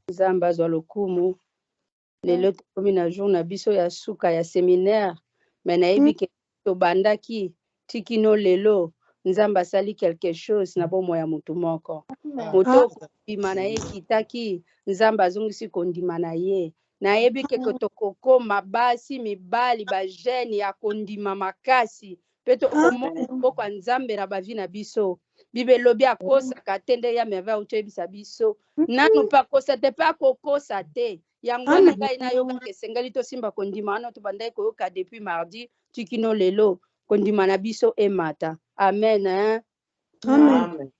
Nzamba zwa lokumu. Lelo tokomi na jour na biso ya suka ya séminaire. Mais nayebi ke tobandaki tikino lelo. Nzamba sali quelque chose na bomo ya mutu moko. Moto kondima na ye kitaki. Nzamba azongisi kondima na ye. Nayebi ke tokokoma basi mibali ba jeune ya kondima makasi. Peto omona boko nzambe na bavi na biso. Bibelobi akosaka tende ya merveille utebisa biso. Nanu pa kosa te pa kokosa te. Yango wana ngai nayoka kesengeli tosimba kondima wana tobandai koyoka depuis mardi tikino lelo kondima na biso emata. Amen. Hein? Amen.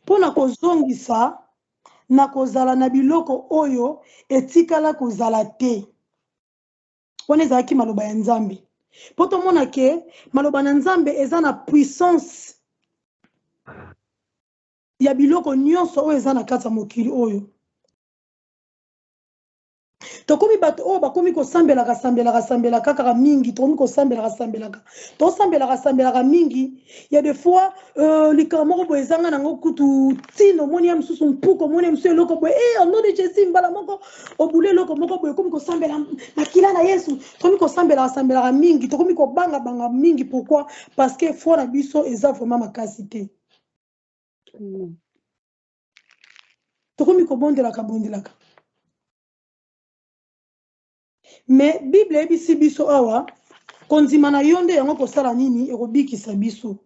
Pona kozongisa na kozala na biloko oyo etikala kozala te. Wana ezalaki maloba ya Nzambe. Po tomona ke maloba na Nzambe eza na puissance ya biloko nyonso oyo eza na kati ya mokili oyo. Tokomi bato oyo bakomi kosambelaka kaka mingi, tokomi kosambelaka mingi. Il y a des fois likama moko boye ezanga nango kutu tino moni ya msusu mpuko moni ya msusu eloko boye au nom de Jésus mbala moko obule eloko moko boye komi kosambela makila na Yesu. Tokomi kosambelaka mingi, tokomi kobanga mingi. Pourquoi? Parce que foi na biso eza vraiment makasi te. Tokomi kobondelaka. Mais Bible ebisi biso awa kondima na yo nde yango kosala nini ekobikisa biso.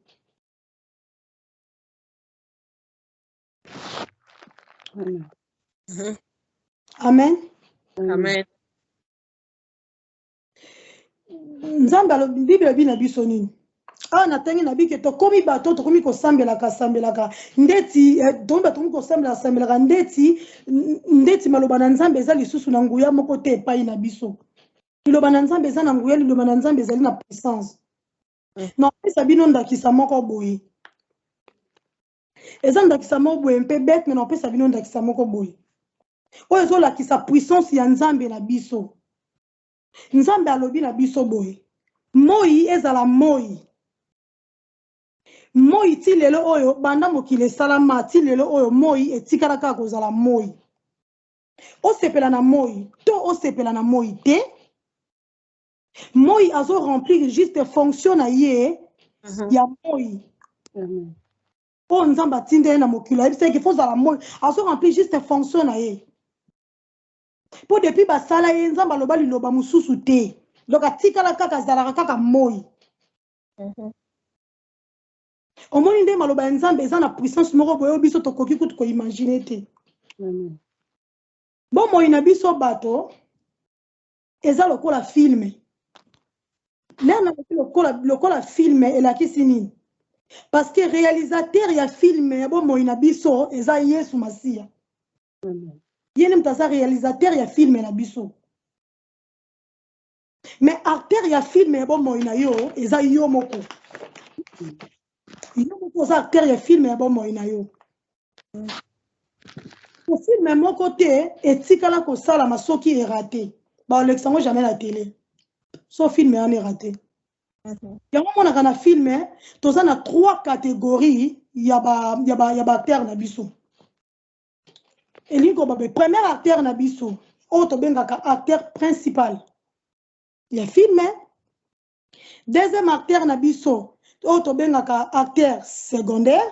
Amen. Amen. Nzamba Bible bina biso nini? Na tangi na bike tokomi bato tokomi kosambelaka ndeti tomba tokomi kosambelaka ndeti maloba na Nzambe eza lisusu na nguya moko te epai na biso. Liloba na Nzambe eza na nguya, liloba na Nzambe ezali na puissance. Na pesa bino ndakisa moko boye. Eza ndakisa moko boye mpe bête mais na pesa bino ndakisa moko boye. Oyo ezolakisa puissance ya Nzambe na biso. Nzambe alobi na biso boye. Moi ezala moi. Moi ti lelo oyo banda mokili esalama ti lelo oyo moi etikala kaka kozala moi. Osepela na moi to osepela na moi te. Moi azo remplir juste fonction na ye ya moi. Po Nzamba tinde na mokili ebise ke fozala moi azo remplir juste fonction na ye. Po depuis basala ye Nzamba loba liloba mususu te. Donc atikala kaka zalaka kaka moi. Omoni nde maloba ya Nzambe eza na puissance moko boyo biso tokoki kutu ko imaginer te. Bon moi na biso bato eza lokola film. Nana lokola film elakisi nini? Parce que réalisateur ya film ya bon moi na biso eza Yesu Masia. Yene mtaza réalisateur ya film na biso. Mais acteur ya film ya bon moi na yo eza yo moko. Yo moko za acteur ya film ya bon moi na yo. Au film mon côté etikala ko sala masoki est raté. Ba Alexandre jamais la télé. So film est raté. Yango mona kana film toza na 3 catégories ya ba acteur na biso. Elingo babe premier acteur na biso o to bengaka acteur principal. Ya film. Deuxième acteur na biso o to bengaka acteur secondaire.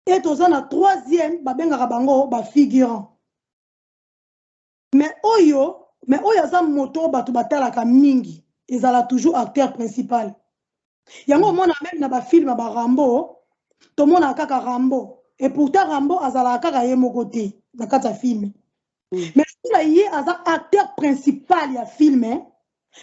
Et toza na troisième babengaka bango ba figurant. Mais oyo za moto batu batalaka mingi ezala toujours acteur principal. Yango mona même na ba film ba Rambo to mona kaka Rambo et pourtant Rambo azala kaka ye moko te na kata film. Mais la ye aza acteur principal ya film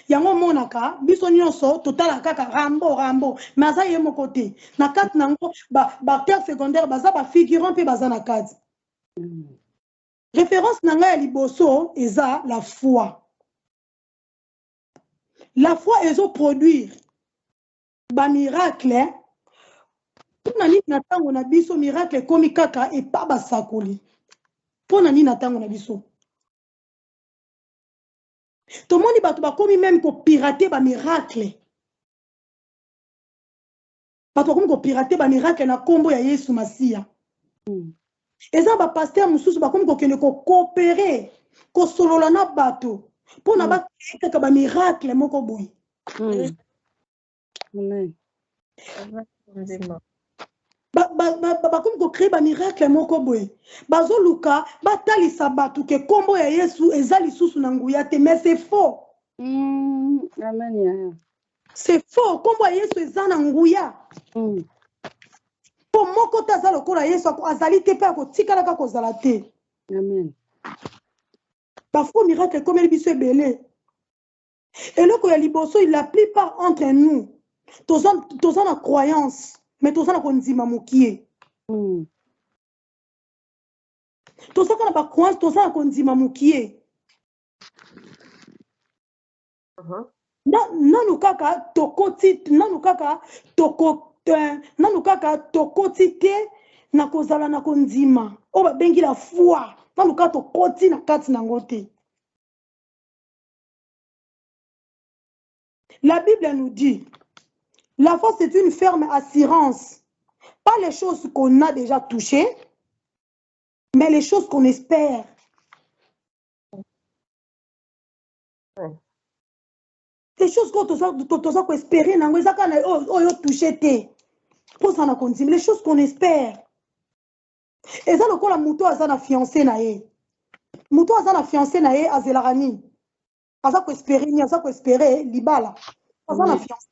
yango monaka biso nyonso totala kaka Rambo mais aza ye moko te na kati nango ba acteur secondaire baza ba figurant pe baza na kati. Référence nanga ya liboso eza la foi. La foi ezo produire ba miracle. Pona nini na tango na biso miracle komi kaka e pa basakoli. Pona nini na tango na biso. Tomoni bato bakomi même ko pirater ba miracle. Bato bakomi ko pirater ba miracle na kombo ya Yesu Masia. Et ça, le pasteur Moussous, comme qu'on coopérer, qu'on solola na bateau, pour na ba créer un miracle, moko boy. Amen. Comme qu'on crée un miracle, moko boy. Bazo luka, batali sabatu, que combo ya Yesu, ezali susu nanguyate, mais c'est faux. Amen. C'est faux. Combo ya Yesu, ezali nanguya. Po moko taza lokola Yesu azali te pe akotikala kaka kozala te. Amen. Parfois miracle comme el biso ebele. Eloko ya liboso la plupart entre nous toza na croyance mais toza na kondima mokie. Toza na ba croyance toza na kondima mokie. Nanu kaka tokoti te na kozala na kondima o ba bengi la foi nanu kaka tokoti na kati nango te. La Bible nous dit la foi c'est une ferme assurance, pas les choses qu'on a déjà touchées mais les choses qu'on espère. Les choses qu'on doit espérer, les choses qu'on espère. Et ça, le coup, la mouton a na fiancé na ye. Mouton a na fiancé na ye, azelarani. Asa ko espérer, ni asa ko espérer, libala. Asa na fiancé.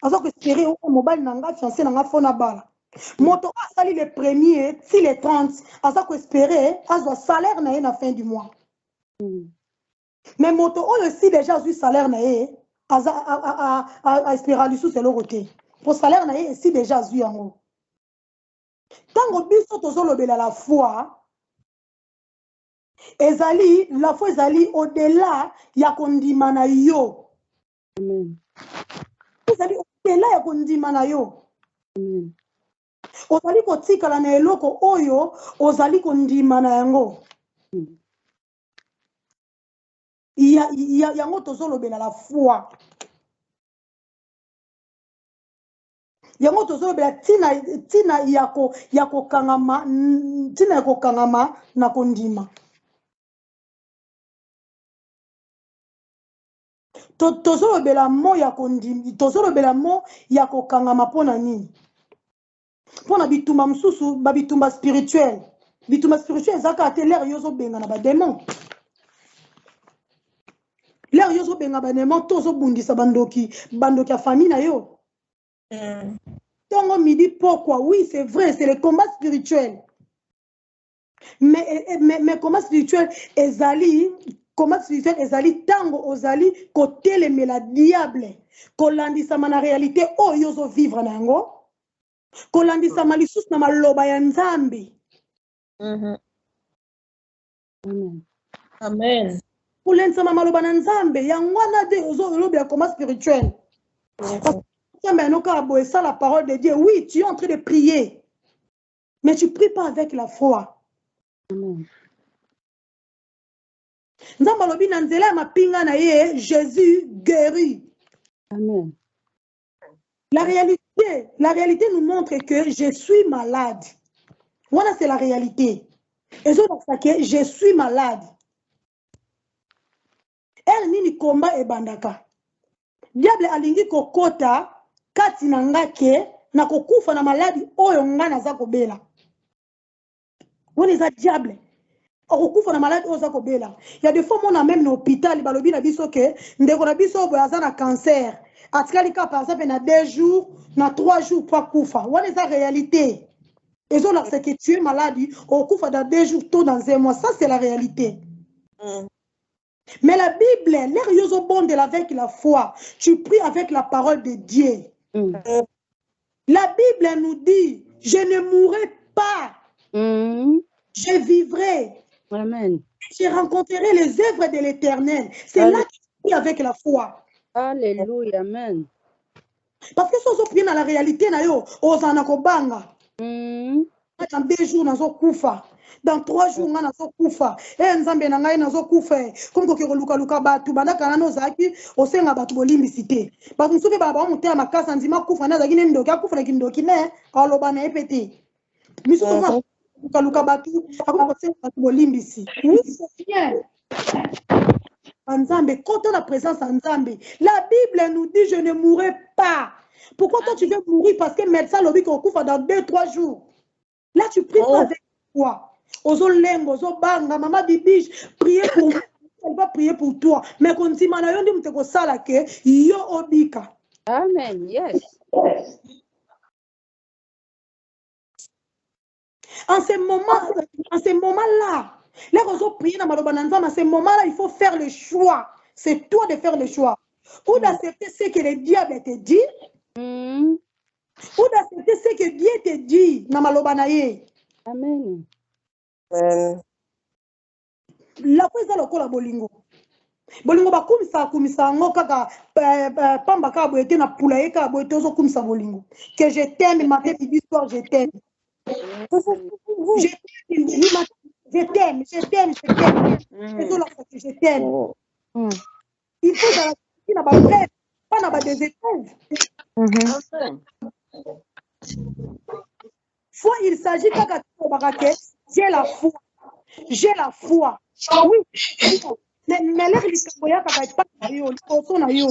Asa ko espérer, o mobile nanga fiancé nanga fona bala. Moto a sali le premier, si le 30, asa ko espérer, azo salaire na ye na fin du mois. Mais moto oyo si déjà eu salaire na ye a espérer lui sous le côté pour salaire na ye si déjà eu yango tango biso tozolobela la foi ezali la foi ezali au-delà ya kondima na yo. Ezali au-delà ya kondima na yo. Ozali kotikala na eloko oyo ozali kondima na yango. Yango tozolobela la foi. Yango tozolobela tina yako kangama na kondima. Tozolobela mo ya kondima, tozolobela mo yako kangama pona nini? Pona bitumba msusu ba bitumba spirituel. Bitumba spirituel zaka ateler yozo benga na ba démon. L'air yozo benga banemo tozo bundisa bandoki ya famille na yo. Tongo midi pourquoi? Oui, c'est vrai, c'est le combat spirituel. Mais combat spirituel ezali tango ozali koteleme la diable. Kolandisa na réalité o yozo vivre nango. Kolandisa malisusu na maloba ya Nzambe. Amen. Pour l'ensama maloba na Nzambe yangwana de ozo lobi ya combat spirituel. Ça la parole de Dieu. Oui, tu es en train de prier, mais tu pries pas avec la foi. Nzamba lobi na nzela ma pinga na ye, Jésus guérit. Amen. La réalité nous montre que je suis malade. Voilà, c'est la réalité. Et je suis malade. Elle nini combat e bandaka. Diable alingi kokota kati na ngake na kokufa na maladi oyo ngana za kobela. Woni za diable. Kokufa na maladi oyo za kobela. Il y a des fois on a même na hôpital balobi na biso ke ndeko na biso boya za na cancer. Atikali ka par exemple na 2 jours, na 3 jours pour kufa. Woni za réalité. Et zo là c'est que tu es malade, au kufa dans 2 jours, tôt dans 1 mois, ça c'est la réalité. Mais la Bible, l'air yoso bonde avec la foi. Tu pries avec la parole de Dieu. La Bible nous dit, je ne mourrai pas. Je vivrai. Amen. Je rencontrerai les œuvres de l'Éternel. C'est là que tu pries avec la foi. Alléluia. Amen. Parce que si on prie dans la réalité, on s'en a kobanga. Dans 2 jours, on a kufa. Dans 3 jours, on a kufa. Et Nzambe na ngai nazo kufa. Comme ko ke luka batu bandaka na nozaki, osenga batu bolimbisité. Parce que soupe baba muté makasa nzima kufa na zaki ndoki akufa na kindoki ne aloba na epete. Miso luka batu akoko bolimbisi. Oui, c'est bien. Nzambe, quand on a présence en Nzambe, la Bible nous dit je ne mourrai pas. Pourquoi toi tu veux mourir parce que médecin lobby qu'on couvre dans 2-3 jours? Là tu pries pas avec toi. Ozo lengo, ozo banga, maman bibiche, priez pour moi. Elle va prier pour toi. Mais quand tu m'as dit que tu as que yo obika. Amen. Yes. En ce moment-là, là, on prier dans à ce moment-là, il faut faire le choix. C'est toi de faire le choix. Ou d'accepter ce que le diable te dit, ou d'accepter ce que Dieu te dit dans Malobanaye. Amen. La fois ça lokola bolingo. Bolingo ba kumisa ngo kaka pamba ka boete na pula ye ka boete ozo kumisa bolingo. Que je t'aime matin midi soir je t'aime. Je t'aime. Je t'aime. Il faut dans la preuve, pas dans des épreuves. Foi, il s'agit kaka j'ai la foi. J'ai la foi. Oui. Mais l'air du Kaboya kaka pas na yo, liboso na yo.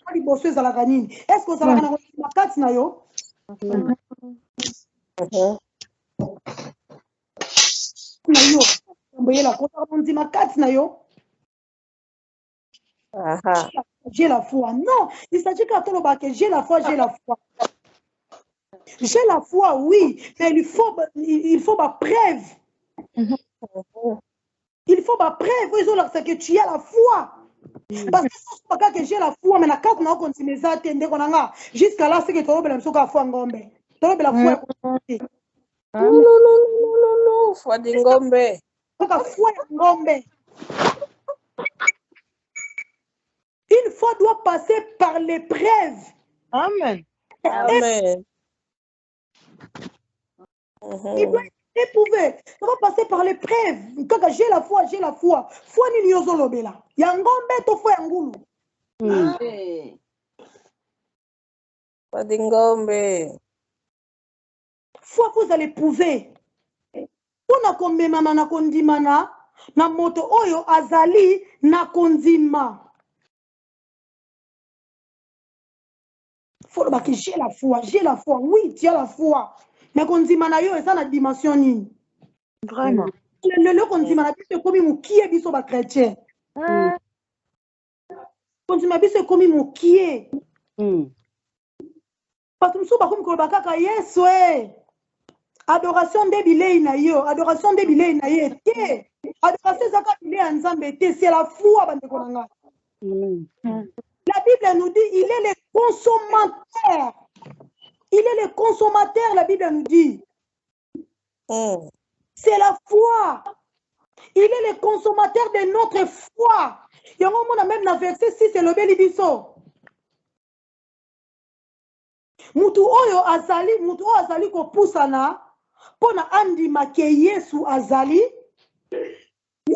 Pas liboso za la ganini. Est-ce que ça va na makati na yo? Na yo. Kamboye la kota ndi makati na yo. J'ai la foi. Non, il s'agit qu'à tout le que j'ai la foi, j'ai la foi. J'ai la foi, oui, mais il faut ma preuve. Il faut ma preuve, c'est que tu as la foi. Parce que si je ne que j'ai la foi, mais la carte n'a pas continué à attendre. Jusqu'à là, c'est que tu as la foi en gombe. Tu as la foi en gombe. Non, foi de gombe. La foi en gombe. Une foi doit passer par l'épreuve. Amen. Amen. Il doit être éprouvé. Ça va passer par l'épreuve. Quand j'ai la foi, j'ai la foi. Foi ni nyozolobela. Yangombe to foi ngulu. Foi de ngombe. Foi vous allez prouver. Pona komemama na kondimana na moto oyo azali na kondima. Faut que j'ai la foi, oui, tu as la foi. Mais quand on dit manayo, ça la dimension ni. Vraiment. Le quand on dit manayo, c'est comme mon qui est biso ba chrétien. Quand on dit manayo, c'est comme mon qui est. Parce que nous sommes comme kolba kaka yesu eh. Adoration de bilei na yo, adoration de bilei na ye te. Adoration zaka bilei nzambe te, c'est la foi bande konanga. La Bible nous dit, il est le consommateur. Il est le consommateur, la Bible nous dit. C'est la foi. Il est le consommateur de notre foi. Il y a un moment même dans verset 6, c'est le bélibiso. Mutu oyo azali ko pusana pona andima ke Yesu azali.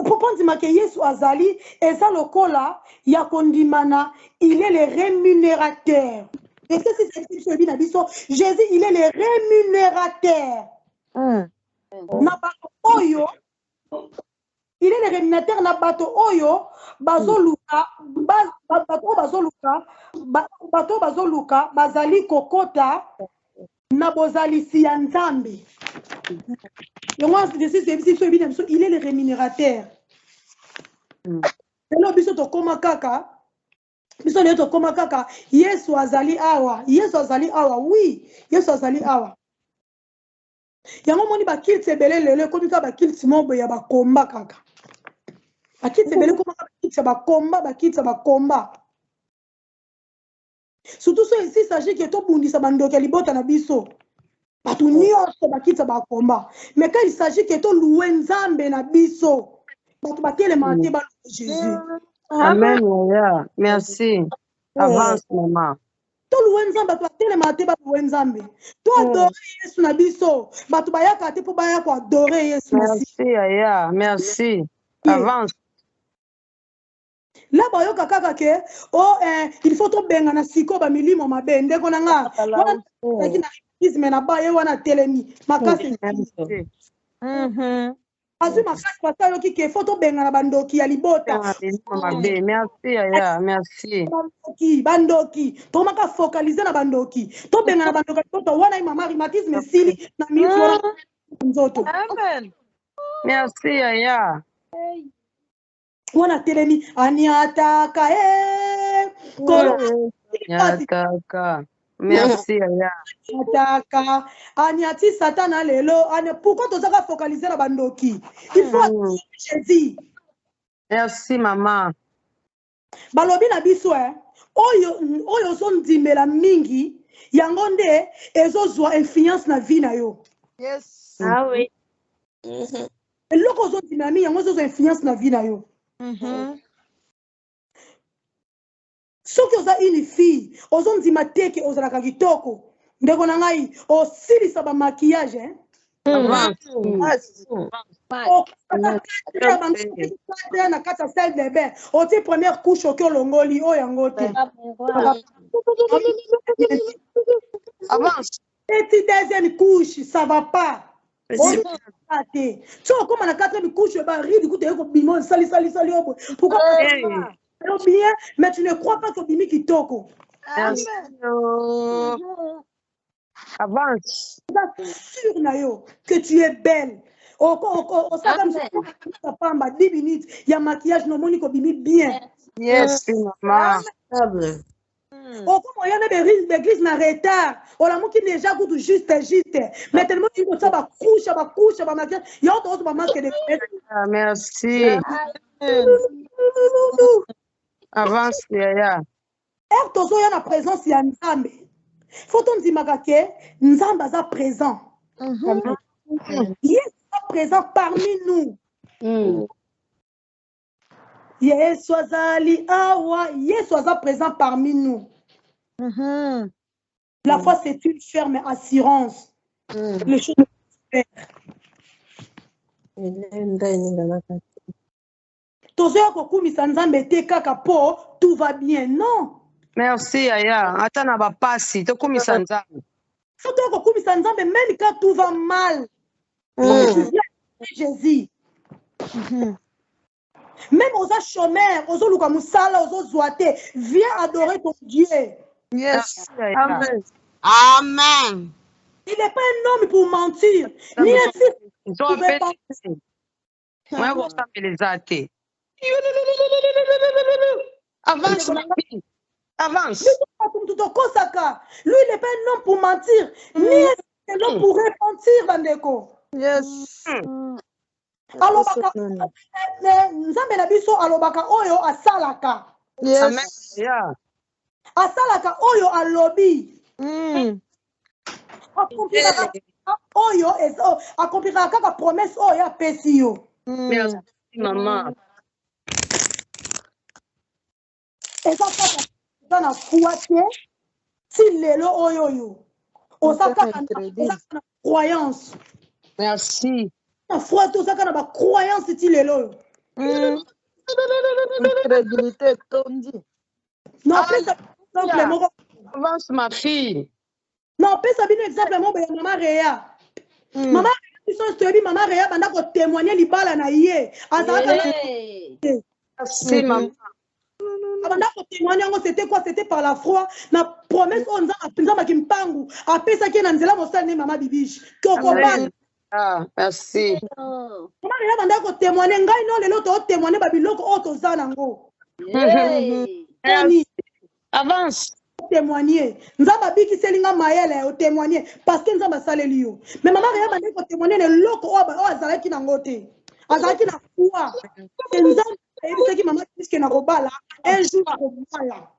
Pour Yesu azali, et ça le kola, ya kondimana, il est le rémunérateur. Et ça, c'est Jésus, il est le rémunérateur. Nabato oyo, il est le rémunérateur nabato oyo, bazoluka, bazali kokota, nabozali siyanzambi. Il est le rémunérateur. Yesu azali awa. Oui. Yesu azali awa. Yango moni ba kiltse belé lele komika ba kiltse mobo ya ba komba kaka. Ba kiltse belé komika ba kiltse ba komba. Surtout so ici s'agit que to bundisa bandoka libota na biso. Mais quand il s'agit que tu loues Nzambe na biso, Jésus. Amen. Merci. Avance, maman. Tu loues Nzambe, tu Nzambe. Tu adores Yesu na biso, tu bayaka te po bayako adorer Yesu. Merci, Aya. Merci. Avance. Là, il faut trop benga na siko ba milimo mabe ndeko na nga. isme na ba ye wana telemi makasi azwi makasi pasa yoki ke fo tobenga na bandoki ya libota merci yaya merci bandoki tomaka focaliser na bandoki tobenga na bandoki ya libota wana ye mama rhumatisme esili na miniti wana nzoto merci yaya wana telemi aniataka Yataka. Merci yaya. Ataka aniati satana lelo pourquoi tozaka focaliser na bandoki il faut Jésus. Merci maman. Balobi na biso oyo ozondimela mingi yango nde ezozwa influence na vie na yo. Yes. Ah oui. Eloko ozondimela mingi yango ezozwa influence na vie na yo. Soki oza une fille ozondima teke ozalaka kitoko ndeko na ngai osilisa bamaquillage na kati ya salle de bain otie première couche oki olongoli oyo yango te eti deuxième couche ça va pas te so okoma na quatrième couche baride kuta ekobima osalisalisali obo pourquoi bien mais tu ne crois pas que bimi kitoko. Avance. Sûr na yo que tu es belle. Ça comme 10 minutes, il y a maquillage no moni ko bimi bien. Yes, maman. Comme il y a des églises na retard. On a qui déjà goût juste. Mais tellement tu ça ba couche, ba maquillage, il y a autre ba masque de. Merci. Avance yaya. Tozo ya na présence ya Nzambe. Faut on dire ke Nzambe aza présent. Yes, présent parmi nous. Yesu azali awa, Yesu aza présent parmi nous. La foi c'est une ferme assurance. Les choses tozoya kokumisa Nzambe te kaka po tout va bien, non. Merci yaya. Ata na bapasi tokumisa Nzambe. Tozoya kokumisa Nzambe même quand tout va mal. Jésus. Même aux chômeurs, aux luka musala, aux zoate, viens adorer ton Dieu. Yes. Amen. Amen. Il n'est pas un homme pour mentir, ni un fils pour mentir. Moi, vous savez les athées. Avance, ma fille. Avance. Lui, il n'est pas un homme pour mentir, ni un homme pour repentir, Bandeko. Yes. Alobaka Nzambe na biso alobaka oyo asalaka. Yes. Yeah. Asalaka oyo alobi. Accomplira kaka promesse oyo apesi yo. Merci maman. Eza kaka na foi te si lelo oyo yo. Oza kaka na croyance. Merci. Na foi te oza kaka na croyance ti lelo. Incrédulité tondi. Non, exemple moko. Avance ma fille. Non, pesa bino exemple moko ya mama Réa. Mama Mama Réa banda ko témoigner libala na ye. Merci maman. Banda ko témoigner ngo c'était quoi? C'était par la foi na promesse on nzamba kimpangu apesa ki na nzela mosani mama Bibiche. Kokobana. Ah, merci. Mama Réa banda ko témoigner ngai no lelo to témoigner ba biloko o to za nango. Avance. Témoigner. Nzamba biki selinga mayele o témoigner parce que nzamba saleli yo. Mais mama Réa banda ko témoigner le loko o azalaki nango te. Azalaki na foi. Nzamba et qui maman dit que na robala un jour robala.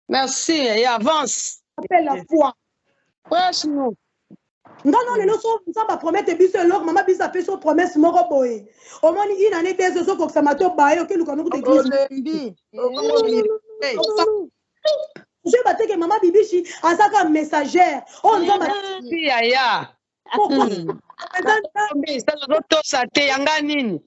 Merci et avance. Appelle la foi. Wesh nous. Ngano lelo so nzamba promette biso lor mama biso apesi so promesse moko boye. Omoni une année des zo ko samato bayo ke luka nuku église. Je batte que mama Bibichi azaka messagère. Oh nzamba si yaya. Ça te yanga nini?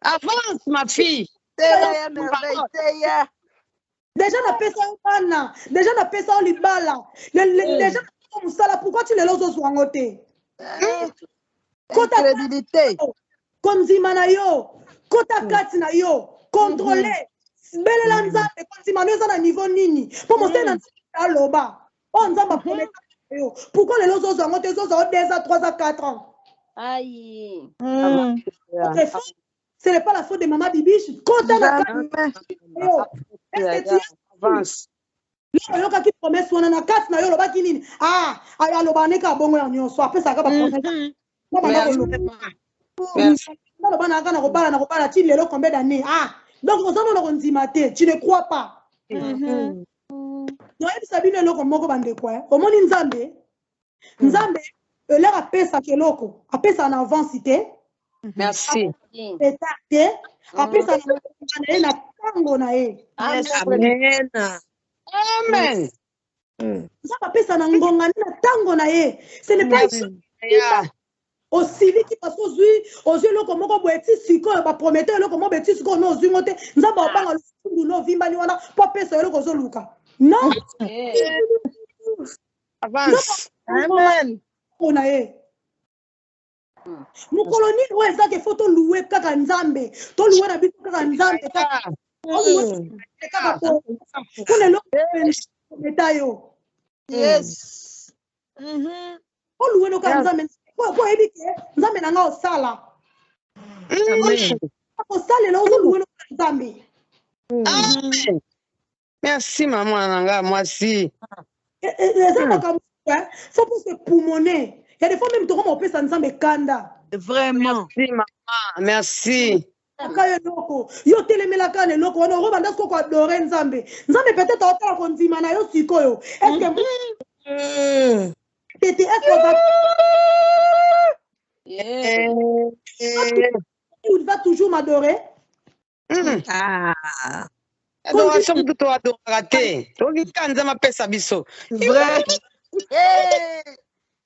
Avance ma fille. Teya, merveille, Teya. Déjà, on appelle ça un pana. Déjà, on appelle ça un libala. Déjà, on ça là. Pourquoi tu les loses au côté? Crédibilité. Konzima na yo. Kota kati na yo. Contrôler. Belela nzambe. Konzima na yo na niveau nini. Pour montrer na aloba. On nzamba promet. Pourquoi les loses au côté? Ils ont 2 ans, 3 ans, 4 ans. Aïe. Ce n'est pas la faute de maman Bibiche. Kota na kati. Est-ce que tu Avance. yoka ki promesse wana na kati na yo lobaki nini aloba neka bongo ya nyonso apesaka bapromesse naloba naka na kobala ti lelo combien d'année donc ozomona kondima te tu ne crois pas noyebisa bino eloko moko bandeko omoni nzambe eloko apesaka eloko apesaka na avance te Merci. petard te apesaka na ye na ntango na ye Amen. Amen. nzambe apesa na ngonga na ntango na ye ce n'est pas osiliki parce ozwi eloko moko boye ti sikoyo bapromete eloko moko boye ti sikoyo no ozwi ngo te nzambe obanga lusundu no ovimbani wana mpo apesa eloko ozoluka non Avance. Amen. na ye mokolo nini oyo ezaka efo toluwe kaka nzambe toluwe na biso kaka nzambe kaka mpona eloko prometa yo Yes. oluwe no kaka nzambe po oyebi ke nzambe na nga osala osalela ozoluwe no kaka nzambe Amen. Merci maman nanga mwasi. eza makambo faut pour se pulmoner. Il y a des fois même tu comme on peut s'ensemble kanda. Vraiment. Merci maman, merci. Akayo loko. Yo telemela kana loko wana ro banda ko adorer nzambe. Nzambe peut-être otala konzima na yo sikoyo. Est-ce que tete il va toujours m'adorer? Adoration tout adorera te. Toki kanza mapesa biso. Vrai.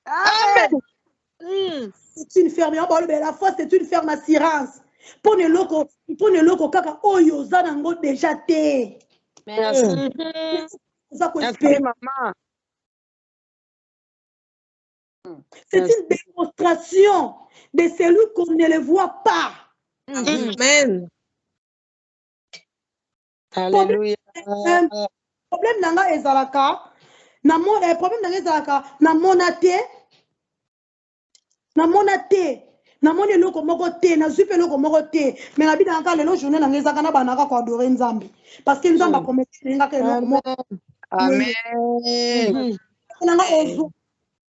Amen. C'est une ferme. La foi, c'est une ferme assurance. Pone loko kaka oyo zanango déjà te. Merci. Merci maman. C'est une démonstration de celui qu'on ne le voit pas. Amen. Alléluia. Problème nanga ezalaka. Problème nanga ezalaka. Na monate. Na moni eloko moko te, na zupe eloko moko te. Mais na bina nanga lelo journée nanga ezaka na banaka ko adorer nzambe. Parce que nzamba promettre nanga eloko moko. Amen. Nanga ozo.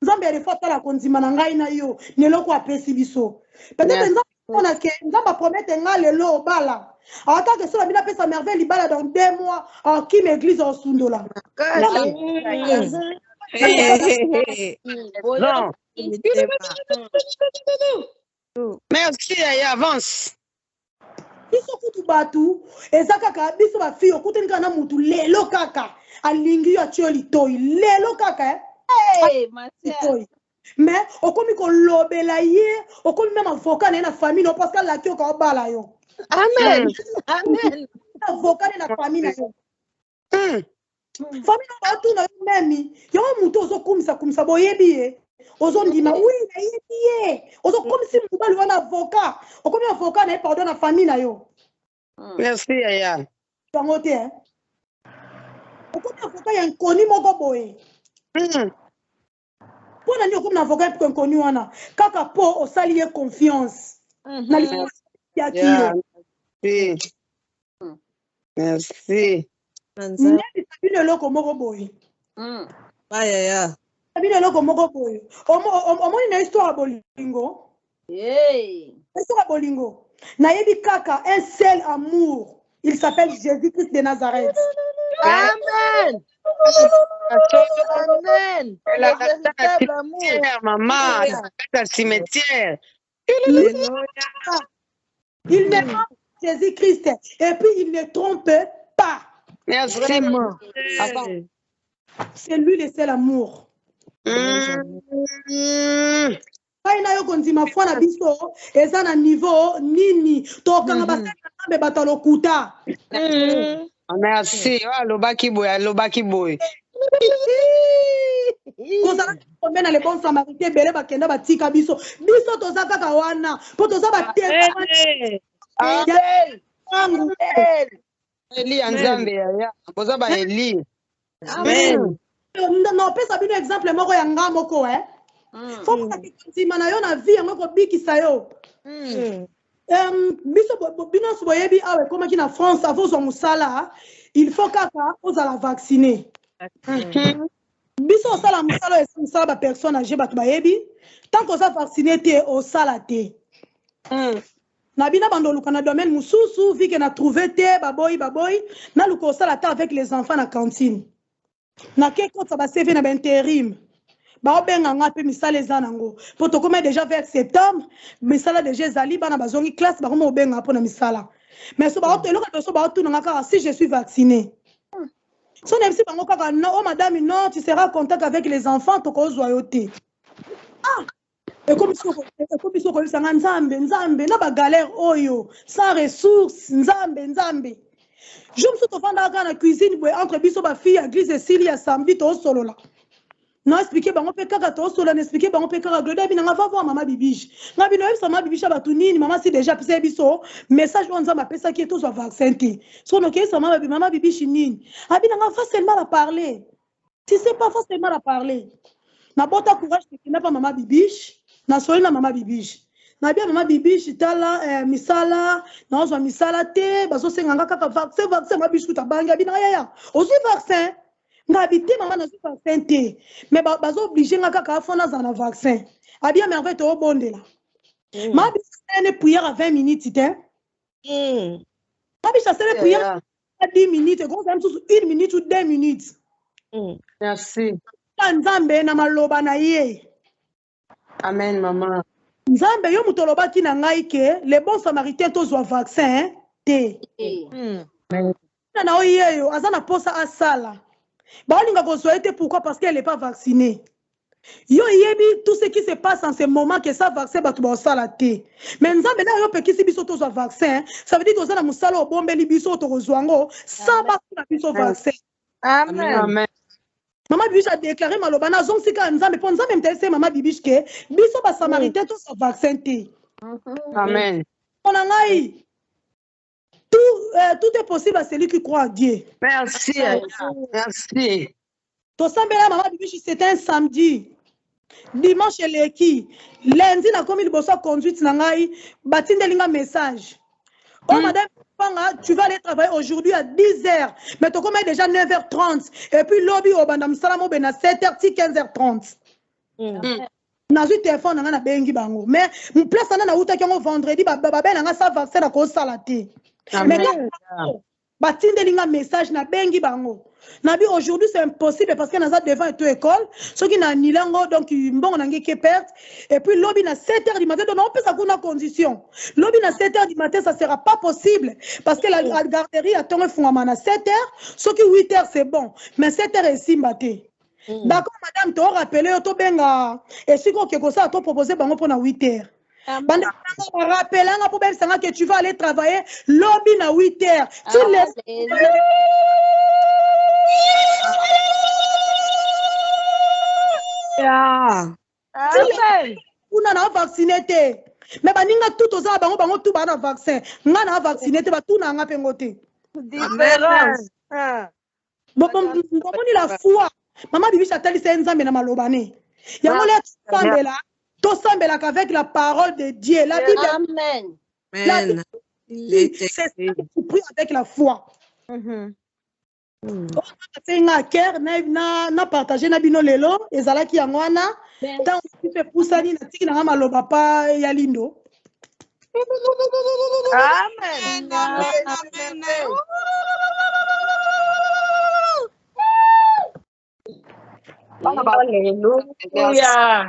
Nzambe alifa tala konzima na ngai na yo. Neloko apesi biso. Peut-être nzambe on a que nzamba promettre nga lelo bala. Attends que cela bina pesa merveille libala dans 2 mois en qui m'église en sundola. Non. Merci, Aya, avance. Biso kutu batu eza kaka biso ba fille okuteni kana mutu lelo kaka alingi yo atio litoi lelo kaka Hey, Mathieu. mais okomi ko lobela ye okomi même avocat na famille no parce que la ki ko bala yo Amen. Amen. avocat na famille na yo famille no ba tu na yo memi yo mutu ozokumisa boyebi ye ozondima oui na yebi ye ozokomisi mubali wana avocat okomi avocat na pardon na famille na yo Merci, Aya. bango te okomi avocat ya nkoni moko boye pour nani okomi na avocat ya nkoni wana kaka po osali ye confiance na liya kiyo Merci. nani sabino eloko moko boye sabino eloko moko boye omoni na histoire ya bolingo histoire ya bolingo nayebi kaka un seul amour il s'appelle Jésus-Christ de Nazareth. Amen. Amen. La cimetière, maman. La cimetière. Il ne trompe Jésus-Christ et puis il ne trompe pas. Merci. Vraiment. C'est lui le seul amour. Kaina yo konzima fwa na biso eza na niveau nini tokanga basali nzambe bato lokuta. Merci. Alobaki boy, alobaki boy. Kozala combien na les bons samaritains bele bakenda batika biso. Biso toza kaka wana. Po toza bateka. Amen. Eli ya Nzambe ya. Boza ba Eli. Amen. Non, pesa bino exemple moko ya nga moko faut que na yo na vie yango kobikisa yo. Biso bino boyebi awe komaki na France avozwa musala il faut kaka ozala vacciner. Biso osala musala esa musala ba personne âgée bato bayebi tant koza vacciner te osala te. Na bina bandoluka na domaine mususu vike na trouver te baboyi na luka osala ta avec les enfants na cantine. Na ke kota ba CV na ba intérim. Ba obenga nga pe misala eza nango. Po to koma déjà vers septembre, misala déjà ezali bana bazongi classe ba koma obenga po na misala. Mais so ba otelo ka so ba otuna nga kaka si je suis vacciné. So na bisi bango kaka non, oh madame non, tu seras en contact avec les enfants to ko zwa yo te. Et comme si on connaissait Nzambe na ba galère oyo sans ressources Nzambe. Je me suis offert dans la cuisine entre biso ba fille à Grise et Cilia samedi to solo là. Non expliquer bango pe kaka to solo na expliquer bango pe kaka gloda bina nga va voir maman Bibiche. Nga bino yebisa maman Bibiche ba tunini maman si déjà pesa biso message on Nzambe pesa ki to so vaccin te. So no ke sa maman Bibiche nini. Abina nga facilement à parler. Tu sais pas facilement à parler. Na bota courage te na pas maman Bibiche. Na soli na maman Bibiche. Na bien maman Bibiche tala misala na ozwa misala te bazo senga kaka vaccin maman Bibiche ta banga bina ya ozu vaccin nga habité maman na vaccin te mais bazo obligé nga kaka afona za na vaccin a bien merveille to bondela maman Bibiche ne prière à 20 minutes te maman Bibiche ne prière à 10 minutes gros même sous 1 minute ou 2 minutes. Merci. Nzambe na maloba na ye. Amen maman. Nzambe yo mutoloba ki na ngai ke les bons samaritains tozwa vaccin te. Na oye yo azana posa asala. Ba olinga kozwa te pourquoi parce qu'elle est pas vaccinée. Yo yebi tout ce qui se passe en ce moment que ça vaccin ba tuba osala te. Mais Nzambe na yo pekisi biso tozwa vaccin, ça veut dire tozana musala obombeli biso to kozwango sans ba na biso vaccin. Amen. Maman Bibiche a déclaré malobana zong sika Nzambe po Nzambe mtese maman Bibiche ke biso ba samaritain to so vaccin te. Amen. On a ngai tout est possible à celui qui croit en Dieu. Merci. Merci. To sambela maman Bibiche c'était un samedi. Dimanche eleki lundi na komi liboso conduite na ngai batindelinga message. Oh madame tu vas aller travailler aujourd'hui à 10h. Mais tu commences déjà 9h30. Et puis, lobby au bandam salamo ben à 7h, 15h30. Na zu téléphone na bengi bango. Mais mon place na uta ki vendredi ba ben na sa vaccin na ko salate. Mais batinde linga message na bengi bango. Na bi aujourd'hui c'est impossible parce que na za devant et école, ceux qui na nilango donc mbongo na ngeke perte et puis lobby na 7h du matin donc on peut ça kuna condition. Lobby na 7h du matin ça sera pas possible parce que la garderie attend un fond à 7h, ceux qui 8h c'est bon, mais 7h est simbaté. D'accord madame, tu as rappelé to benga et si ko ke ça to proposer bango pour na 8h. Bande rappelanga pour ben que tu vas aller travailler lobby na 8h. Tu laisses on a vacciné te mais baninga tout oza bango tout bana vaccin nga na vacciné te ba tout na nga pengote Différence. bon la foi maman Bibiche atali c'est Nzambe na malobane yango le sambela qu'avec la parole de Dieu la Bible. Amen. Amen. C'est ça qui prie avec la foi. na partager na bino lelo ezalaki yango wana tant pe pusani na tiki na maloba pa ya lindo. Amen. Hallelujah.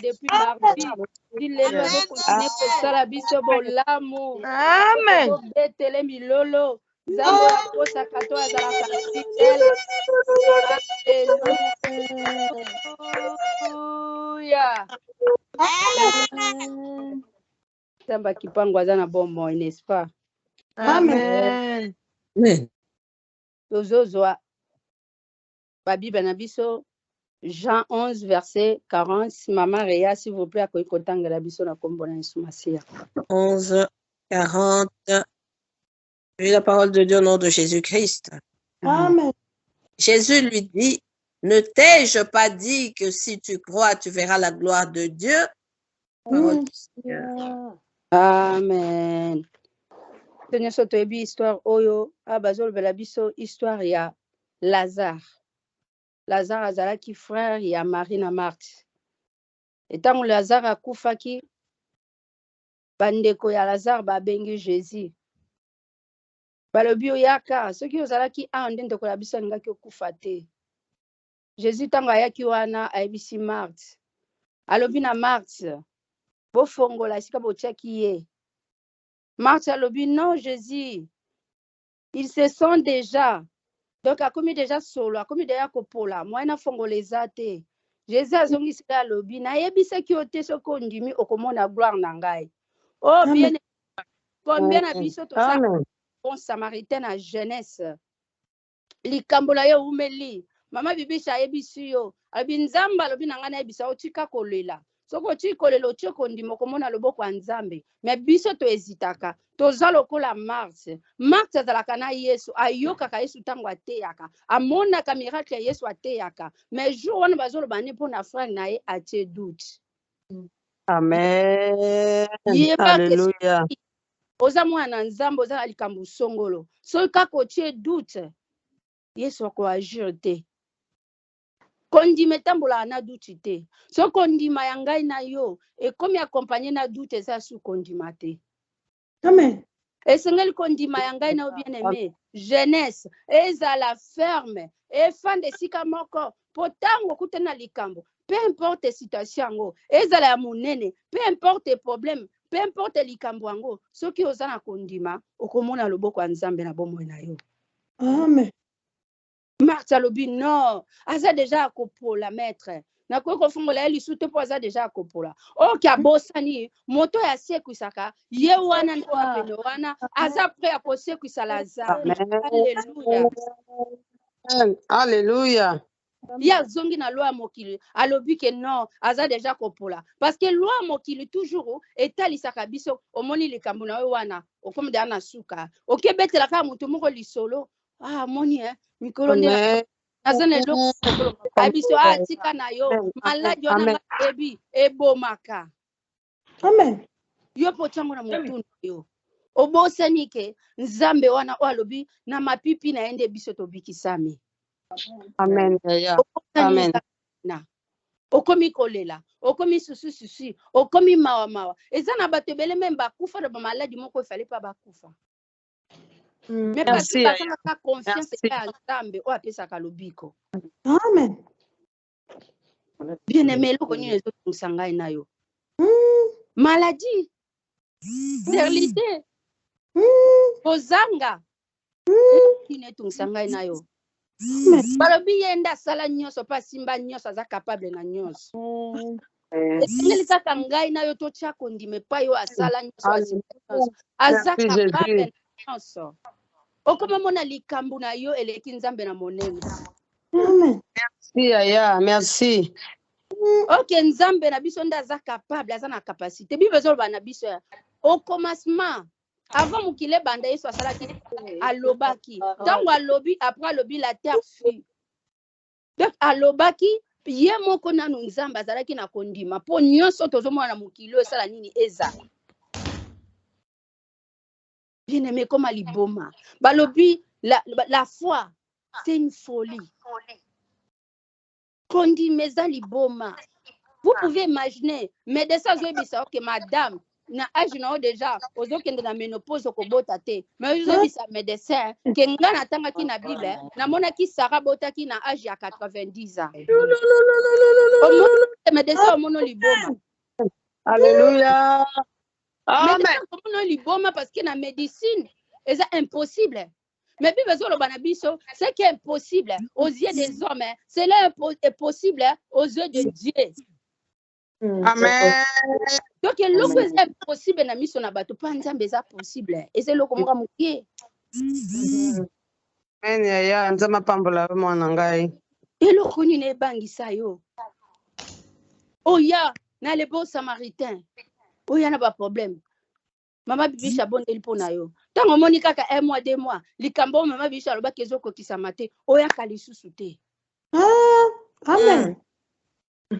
Depuis mardi, il est là, continue pour ça, biso bolamu. Amen. Betele milolo, Nzambe oyo akosaka to azalaka fidèle. Alléluia. Nzambe akipango aza na bomoi, n'est-ce pas? Amen. Tozozwa babible na biso Jean 11 verset 40. Maman Réa, s'il vous plaît, akoki kotangela biso na kombo na Yesu Masiya. 11, 40. Puis la parole de Dieu au nom de Jésus-Christ. Amen. Jésus lui dit, ne t'ai-je pas dit que si tu crois, tu verras la gloire de Dieu? Parole du Seigneur. Amen. Seigneur, soto ebi histoire oyo abazolobela biso histoire ya Lazare. Lazare azalaki frère ya Marie na Marthe. Etango Lazare akufaki, bandeko ya Lazare babengi Jésus. Balobi oyaka, soki ozalaki awa nde ndeko na biso alingaki okufa te. Jésus ntango ayaki wana ayebisi Marthe. Alobi na Marthe, bofongola esika botiaki ye. Marthe alobi non Jésus, ils se sont déjà. Donc akomi déjà solo, akomi déjà kopola, moi na fongola eza te. Jésus azongisika alobi na yebisaki yo te soki ondimi okomona gloire na ngai. Oh bien, combien na biso tosa bon samaritain na jeunesse. Likambo na yo umeli. Mama bibisha ayebisi yo. Alobi nzamba alobi na ngai na yebisa otika kolela. Soko oti kolela oti kondima okomona loboko ya nzambe. Me biso to ezitaka. Toza lokola Marthe. Marthe azalaka na Yesu. Ayokaka Yesu ntango ateyaka. Amonaka miracle ya Yesu ateyaka. Me jour wana bazoloba ne mpo na frère na ye atie doute. Amen. Alléluia. Oza mwana nzambe oza na likambo songolo. Soki kaka otie doute, Yesu akoagir te. Kondima etambolaka na doute te. So kondima ya ngai na yo ekomi akompanye na doute eza su kondima te. Amen. Esengeli kondima ya ngai na yo bien aimé. Jeunesse ezala ferme efande esika moko po ntango okute na likambo. Peu importe situation yango ezala ya monene, peu importe problème, peu importe likambo yango, soki oza na kondima okomona loboko ya nzambe na bomoi na yo. Amen. Marthe alobi non, aza deja akopola maître. Nakoki kofungola ye lisu te mpo aza deja akopola. Oki abosani moto ya sekwisaka ye wana na pene wana aza prêt ya kosekwisa Lazare. Alléluia. Alléluia. Ya zongi na loi mokili alobi ke non aza deja kopola parce que loi mokili toujours etalisaka biso omoni likambo na yo wana okomi deja na suka okebetela kaka moto moko lisolo moni mikolo nde naza na eloko abiso tika na yo maladi wana ebi ebomaka. Amen. Yo po ntango na motu yo obosani ke nzambe wana oyo alobi na mapipi na ye nde biso tobikisami. Amen. Amen. Okomi kolela, okomi susu, okomi mawa. Eza na bato ebele même bakufa na bamaladi moko efale pa bakufa. Mais parce que basaka confiance ya nzambe oyo apesaka lobiko. Amen. Bien aimé eloko nini ezotungisa ngai na yo. Maladie, sterilité, kozanga, nini etungisa ngai na yo. Balobi yenda asala nyonso mpo asimba nyonso aza capable na nyonso. Esengeli kaka ngai na yo totia kondima epai oyo asala nyonso asimba nyonso aza capable na nyonso. Okoma mona likambo na yo eleki nzambe na monene. Merci Aya, merci. Ok nzambe na biso nde aza capable aza na capacité. Bible ezoloba na biso au commencement avant mokile banda Yesu asalaki alobaki. Tango alobi après alobi la terre fut. Donc alobaki ye moko nanu nzambe azalaki na kondima po nyonso tozomona na mokili esala nini eza. Bien aimé comme aliboma. Balobi la foi c'est une folie. Kondima eza liboma. Vous pouvez imaginer médecin zoebisa ok madame na âge na déjà ozokende na ménopause okobota te mais ozobisa médecin ke nga natangaki na Bible namonaki Sarah botaki na âge ya 90 ans. Médecin omono liboma. Alléluia. Amen. Médecin omono liboma parce que na médecine c'est impossible. Mais puis, ce qui est impossible aux yeux des hommes, cela est possible aux yeux de Dieu. Amen. Donc, l'eau est impossible na miso na bato, pas nzambe eza possible. Et c'est l'eau comme on Amen yaya nzama pambola mwana ngai. Et l'eau koni ne bangisa yo. Oh ya, na le bon samaritain. Oh ya na ba problème. Mama bibisha bonde lipona yo. Tango moni kaka 1 mois 2 mois, likambo mama bibisha loba kezo kokisa mate. Oh ya kalisusu te. Amen.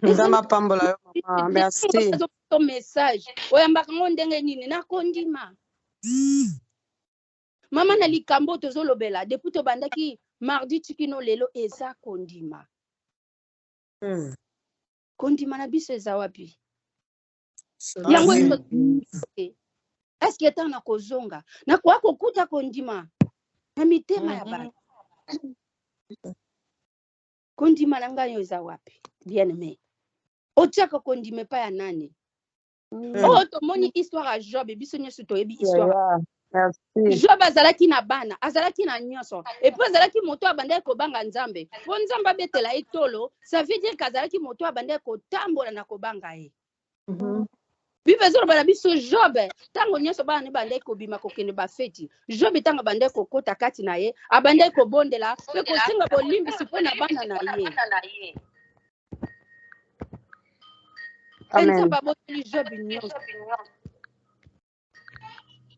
Nzama pambola mama. Merci. Ton message. Oh ya mbakango ndenge nini na kondima. Mama na likambo tozo lobela depuis to bandaki mardi tikino lelo eza kondima. Kondima na biso eza wapi? Yango est-ce que tu as kozonga na kwa kokuta kondima na mitema ya bana kondima na ngai eza wapi bien aimé otiaka kondima pa ya nani to moni histoire à Job biso nyoso toyebi histoire Job azalaki na bana azalaki na nyonso et puis azalaki moto abandaki kobanga nzambe po nzambe abetela etolo ça veut dire kazalaki moto abandaki kotambola na kobanga ye Bibezolo bala biso Job tango nyoso bana ne bandai ko bima ko kende ba feti Job tango bandai ko kota kati na ye abandai ko bondela pe ko singa bolimbi sipo na bana na ye Amen ba boteli Job nyoso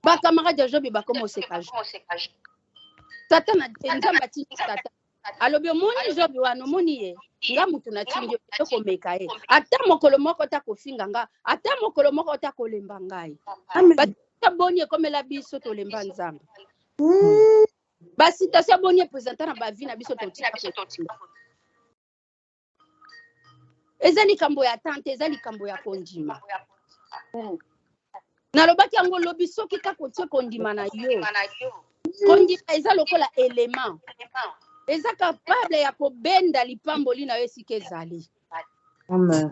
ba camarade de Job ba komo seka Satan nzamba ti Satan alobi moni Job wana moni ye nga mutu na chinjo ko meka ye ata mokolo moko ta kofinga nga ata mokolo moko ta kolemba ngai ba boni komela biso to lemba nzamba ba citation boni présenter na ba vie na biso to tika ezali kambo ya tante ezali kambo ya kondima na lobaki yango lobi soki ka kotie kondima na yo kondima eza lokola élément eza capable ya kobenda lipamboli na yo esika ezali. Amen.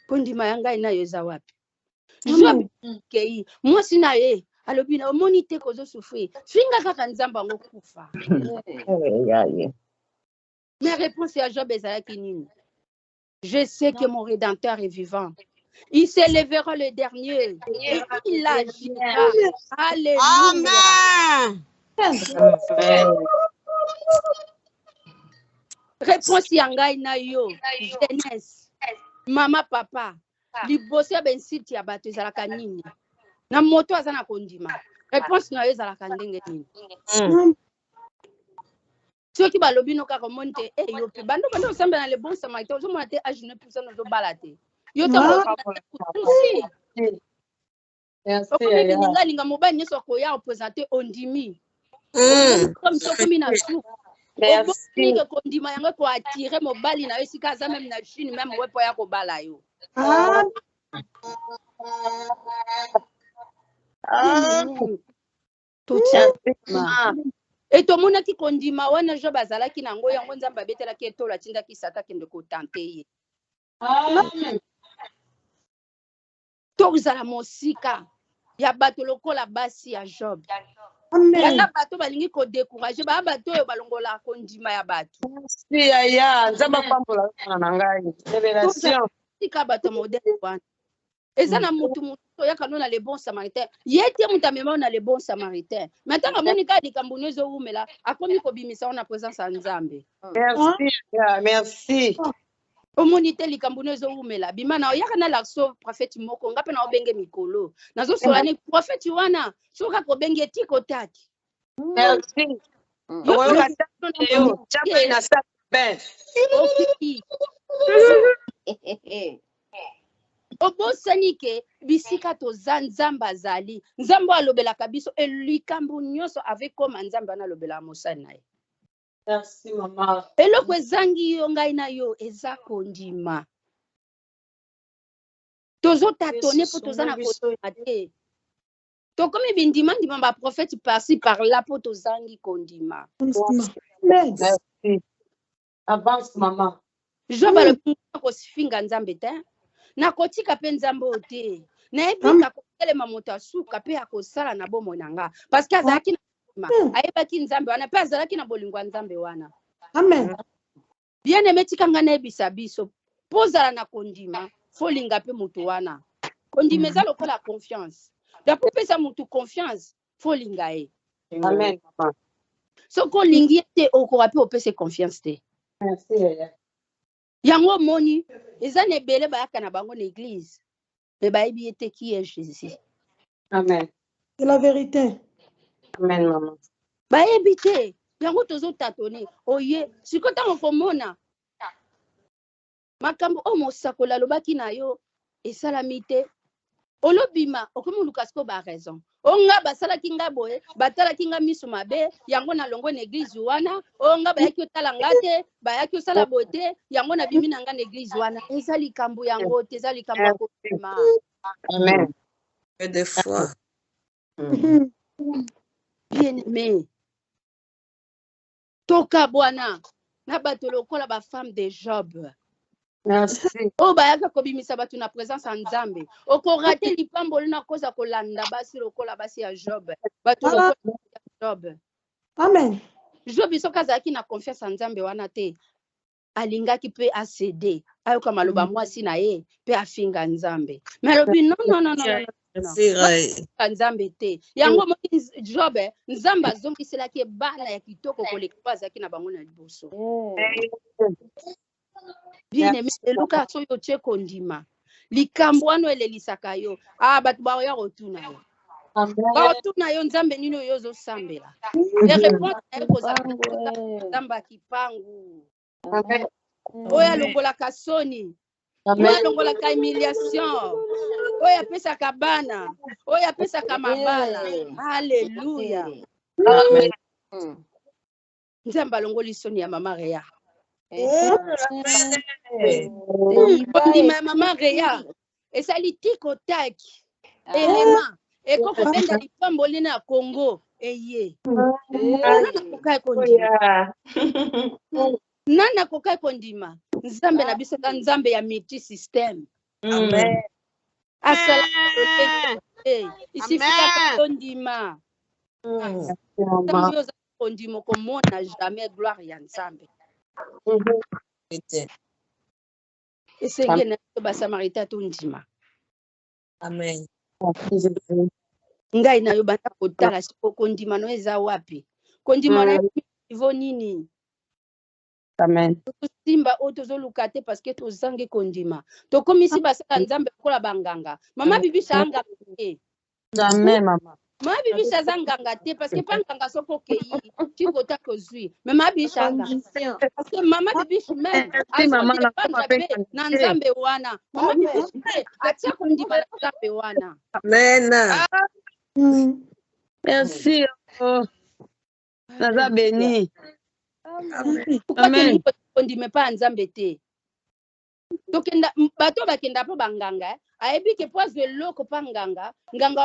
Kondima ya ngai na yo eza wapi? Job kei mwasi na ye alobi na omoni te kozo souffrir finga kaka nzamba ngo kufa. Mais réponse à Job ezalaki nini? Je sais que mon rédempteur est vivant. Il s'élèvera le dernier et il agira. Alléluia. Amen. Réponse yangai na yo jeunesse mama papa liboso ben site ya bato ezalaka nini na moto azana kondima réponse na yo ezalaka ndenge nini soki balobi no kaka monte yo pe bando osamba na le bon samaritain ozomona te age ne puissant ozobala te yo to nga linga mobali nyonso koya représenter ondimi comme sokomi na suku Merci. Kondima yango ko attirer mobali na esika aza même na Chine même wepo ya ko bala yo. Et to mona ki kondima wana Job azalaki nango yango nzamba betela ki etola tinda ki sata kende ko tenter ye. Amen. To uzala mosika ya bato lokola basi ya Job. Yala bato balingi ko décourager ba bato yo balongola kondima ya bato. Si ya nzamba pambola na ngai. Révélation. Tika bato modèle wana. Eza na mutu ya kanona le bon samaritain. Yete mutamema na le bon samaritain. Maintenant monika likambo nezo umela akomi ko bimisa na présence ya Nzambe. Merci ya merci. Omonite likambo nezo umela bimana yaka na lakso prophète moko ngape na obenge mikolo. Nazo solani prophète wana soka ko benge tiko taki. Merci. Yo chapa na sa ben. Obosani ke bisika to nzamba zali nzambo alobelaka biso elikambo nyonso avec comme nzamba na lobela mosana ye. Merci maman. Eloko ezangi yo ngai na yo eza kondima. Tozo tatone po tozana kondima te. To komi bindima ndima ba prophète par-ci par-là po tozangi kondima. Merci. Avance maman. Job alobinga ko sifinga nzambe te. Na kotika pe nzambe ote. Na ebika ko telema moto asuka pe akosala na bomo nanga parce que azaki ayebaki nzambe wana mpe azalaki na bolingo ya nzambe wana. Amen. Bien aimé tikanga nayebisa biso mpo ozala na kondima folinga mpe motu wana. Kondima eza lokola confiance. Da mpo pesa motu confiance folinga ye. Amen. Soki olingi ye te okoka mpe opesa confiance te. Yango moni eza na ebele bayaka na bango na église me bayebi ye te qui est Jésus. Amen. C'est la vérité. Amen, maman. Bayebi te yango tozotatone oye siko ntango komona makambo oyo mosakola alobaki na yo esalami te olobima okomoluka siko baraison onga basalaki nga boye batalaki nga miso mabe yango na longo na église wana onga bayaki otala nga te bayaki osala boye te yango na bimi na nga na église wana eza likambo yango te eza likambo ya kondima. Amen. Que des fois. Bien aimé toka bwana na bato lokola ba femme de Job. Merci. O bayaka kobimisa bato na présence ya nzambe okorate lipamboli na koza kolanda basi lokola basi ya Job bato lokola ya Job. Amen. Job soki azalaki na confiance ya nzambe wana te alingaki mpe acede ayoka maloba mwasi na ye mpe afinga nzambe me alobi non nzambe te yango moni Job nzambe azongiselaki bana ya kitoko koleka mpo azalaki na bango na liboso. Bien aimé eluka soki otie kondima likambo wana elelisaka yo bato baoya kotuna yo baotuna yo nzambe nini oyo ozosambela ereponse na ye kozala nzambe akipangu oyo alongolaka soni oyo alongolaka humiliation oyo apesaka bana oyo apesaka mabala. Alleluya. Nzambe alongoli soni ya mama Rea. Kondima ya mama Rea esali tiko taki elema ekokobenda lipamboli na Congo eye nana kokai kondima nzambe na biso ka nzambe ya multi system. Asala isifika kondima ntango yoza kondima komona jamais gloire ya nzambe. Esenge na basamarita tondima. Amen. Ngai na yo banda kotala siko kondima no eza wapi kondima na niveau nini. Amen. Simba oyo tozoluka te parce que tozangi kondima tokomisi basala nzambe kola banganga mama bibisha anga te. Amen, mama. Mama bibisha zanganga te parce que panganga soko kei chikota kozui mais mama bibisha anga parce que mama bibishi même Mama na azodependre pe na nzambe wana mama bibishi te atia kondima na nzambe wana. Amen. Merci. Naza béni. Amen. Kondima pa nzambe te. Tokenda bato bakenda po banganga ayebi ke po azwe loko pa nganga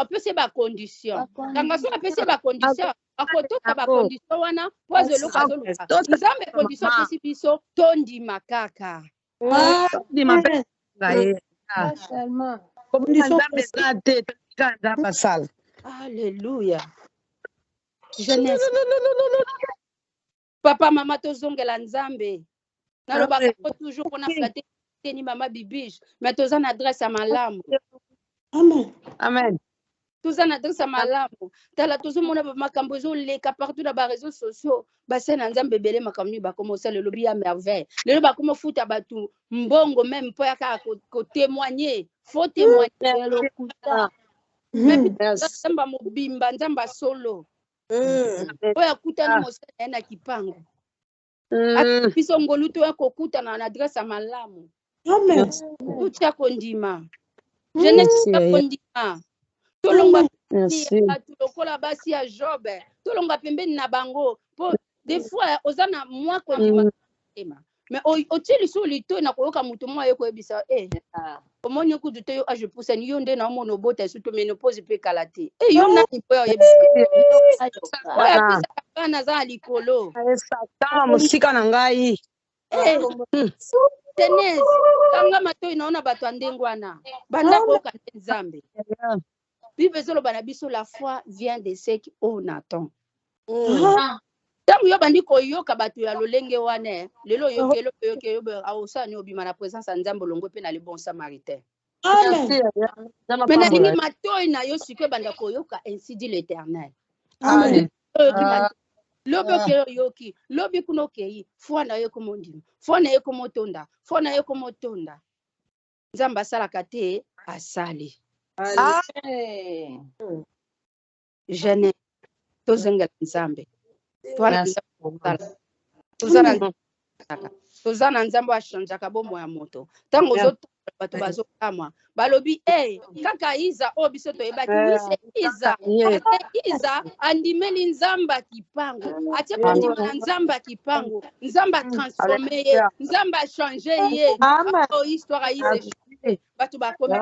apese ba condition nganga so apese ba condition akotoka ba condition wana po azwe loko azoluka nzambe condition apesi biso tondima kaka. Alléluia. Jeunesse. Papa mama tozongela nzambe nalobaka toujours mpona flatter teni mama bibiche mais toza na adresse ya malamu. Amen. Toza na adresse ya malamu tala tozomona makambo ezoleka partout na bareseau sociaux base na nzambe ebele makambo nini bakoma osala elobi ya merveille lelo bakoma ofuta bato mbongo meme mpo ya kaka kotémoigner faut témoigner lokuta nzambe mobimba nzambe solo oyo akutani mosala ye na kipango biso ngolu to ya kokutana na adresse ya malamu. Tutia kondima jeunesse ya kondima tolongwa bato lokola basi ya Job tolongwa pembeni na bango po des fois oza na mwa kondima tema mais otie lisu lito na koyoka mutu mwa ye koyebisa omoni kudu te yo je pousse ni yo nde na omona obota esu to ménopause pe kala te yo nani po oyebisa oyo apesaka bana aza na likolo mosika na ngai tenez kanga matoi naona bato ya ndenge wana banda koyoka nde nzambe bible ezoloba na biso la foi vient de ce qu'on attend. Tango yo bandi koyoka bato ya lolenge wana lelo yoke awosani obima na présence ya Nzambe longo pe na le bon samaritain. Amen. Mais nalingi matoi na yo sikoyo banda koyoka ainsi dit l'Éternel. Amen. Lobi okelo yoki, lobi kuno kei, fwa na yo komondima, fwa na yo komotonda, fwa na yo komotonda. Nzambe asalaka te asali. Jeune tozengela Nzambe. Tozana Nzambe achangeaka bomoi ya moto. Tango ozotoka bato bazokamwa balobi kaka Iza o biso toyebaki Iza andimeli Nzamba kipango atie kondima na Nzamba kipango Nzamba transforme ye Nzamba change ye histoire Iza change bato bakomi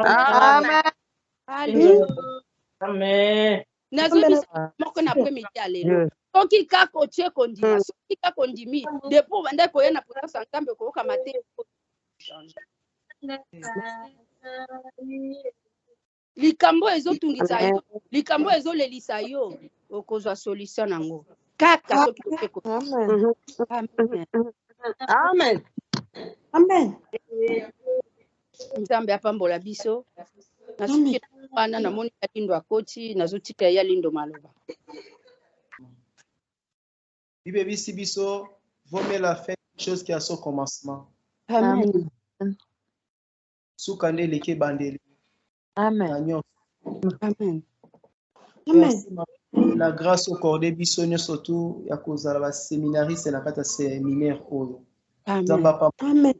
amen. Nazobisa moko na après-midi ya lelo. Soki kaka otie kondima, soki kaka kondimi, depuis banda koya na présence Nzambe koyoka mate change. Likambo ezotungisa yo, likambo ezolelisa yo, okozwa solution nango. Kaka soki otie kondima. Amen. Amen. Nzambe apambola biso. Nasuki wana na moni ya lindo akoti, nazotika ya lindo maloba. Bible bisi biso vaut la fin des choses qui a son commencement. Amen. Soukande leke bandeli. Amen. Amen. Amen. La grâce au cordé biso surtout ya kozala ba séminariste na kata séminaire oyo. Amen. Amen.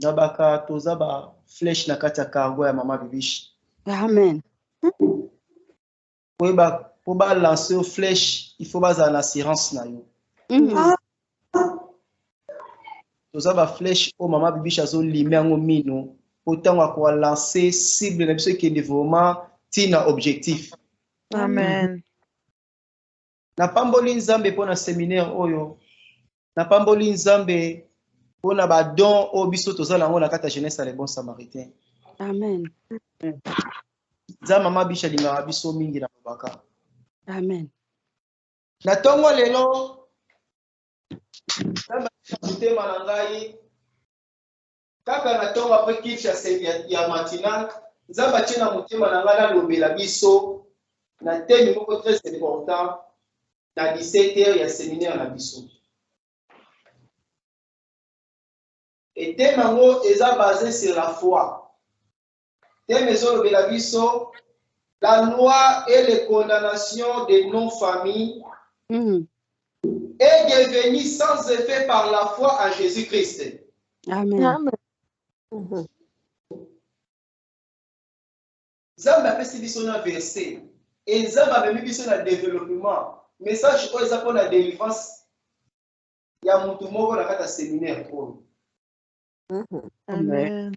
Nabaka toza ba flèche na kata cargo ya mama bibishi. Amen. Pour lancer aux flèches, il faut baser en assurance na yo. Toza ba flèche au mama bibishi azo limé ngo mino. Autant ko lancer cible na biso qui est vraiment tina objectif. Amen. Na pamboli Nzambe pona séminaire oyo. Na pamboli Nzambe pona ba don o biso toza nango na kata jeunesse à les bons samaritains. Amen. Za mama bisha linga biso mingi na babaka. Amen. Na tongo lelo mutema na ngai kaka na tongo après kisha ya matinal Nzamba tina mutema na ngai na lobela biso na thème moko très important na 17h ya séminaire na biso. Et thème ngo eza basé sur la foi. Thème ezolobela biso la loi et les condamnations des non-familles est devenue sans effet par la foi en Jésus-Christ. Amen. Nzambe apesi biso na verset et Nzambe amemi biso na développement message oyo eza mpona délivrance ya mutu moko na kati ya séminaire oyo. Amen.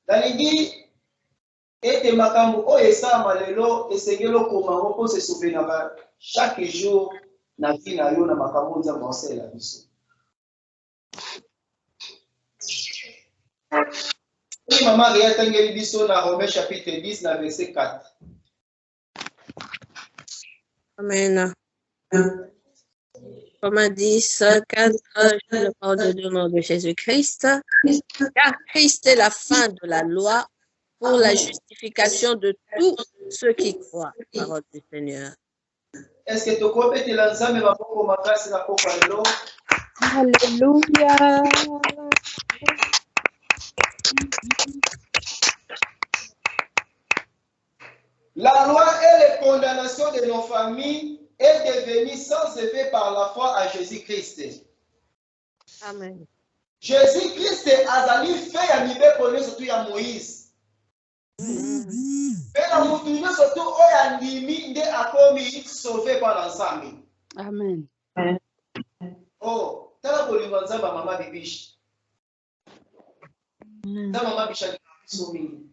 Nalingi ete makambo oyo esalama lelo esengeli okoma ngo mpo se souvenaka chaque jour na vie na yo na makambo Nzambe aosalela biso. Maman Ria tangeli biso na Romains chapitre 10 na verset 4. Amen. Romains 10, 4, je le parle de Dieu au nom de Jésus-Christ. Car Christ est la fin de la loi pour la justification de tous ceux qui croient. Parole du Seigneur. Est-ce que tu peux te lancer mais maboko makasi na kofa lelo? Alléluia. La loi et les condamnations de nos familles est devenue sans effet par la foi à Jésus-Christ. Amen. Jésus-Christ azali fait ya mibeko surtout ya Moïse. Mais la mutu surtout oyo andimi nde akomi sauvé par l'ensemble. Amen. Oh, tala bolingo Nzambe mama bibishi. Ta mama bishaki somi.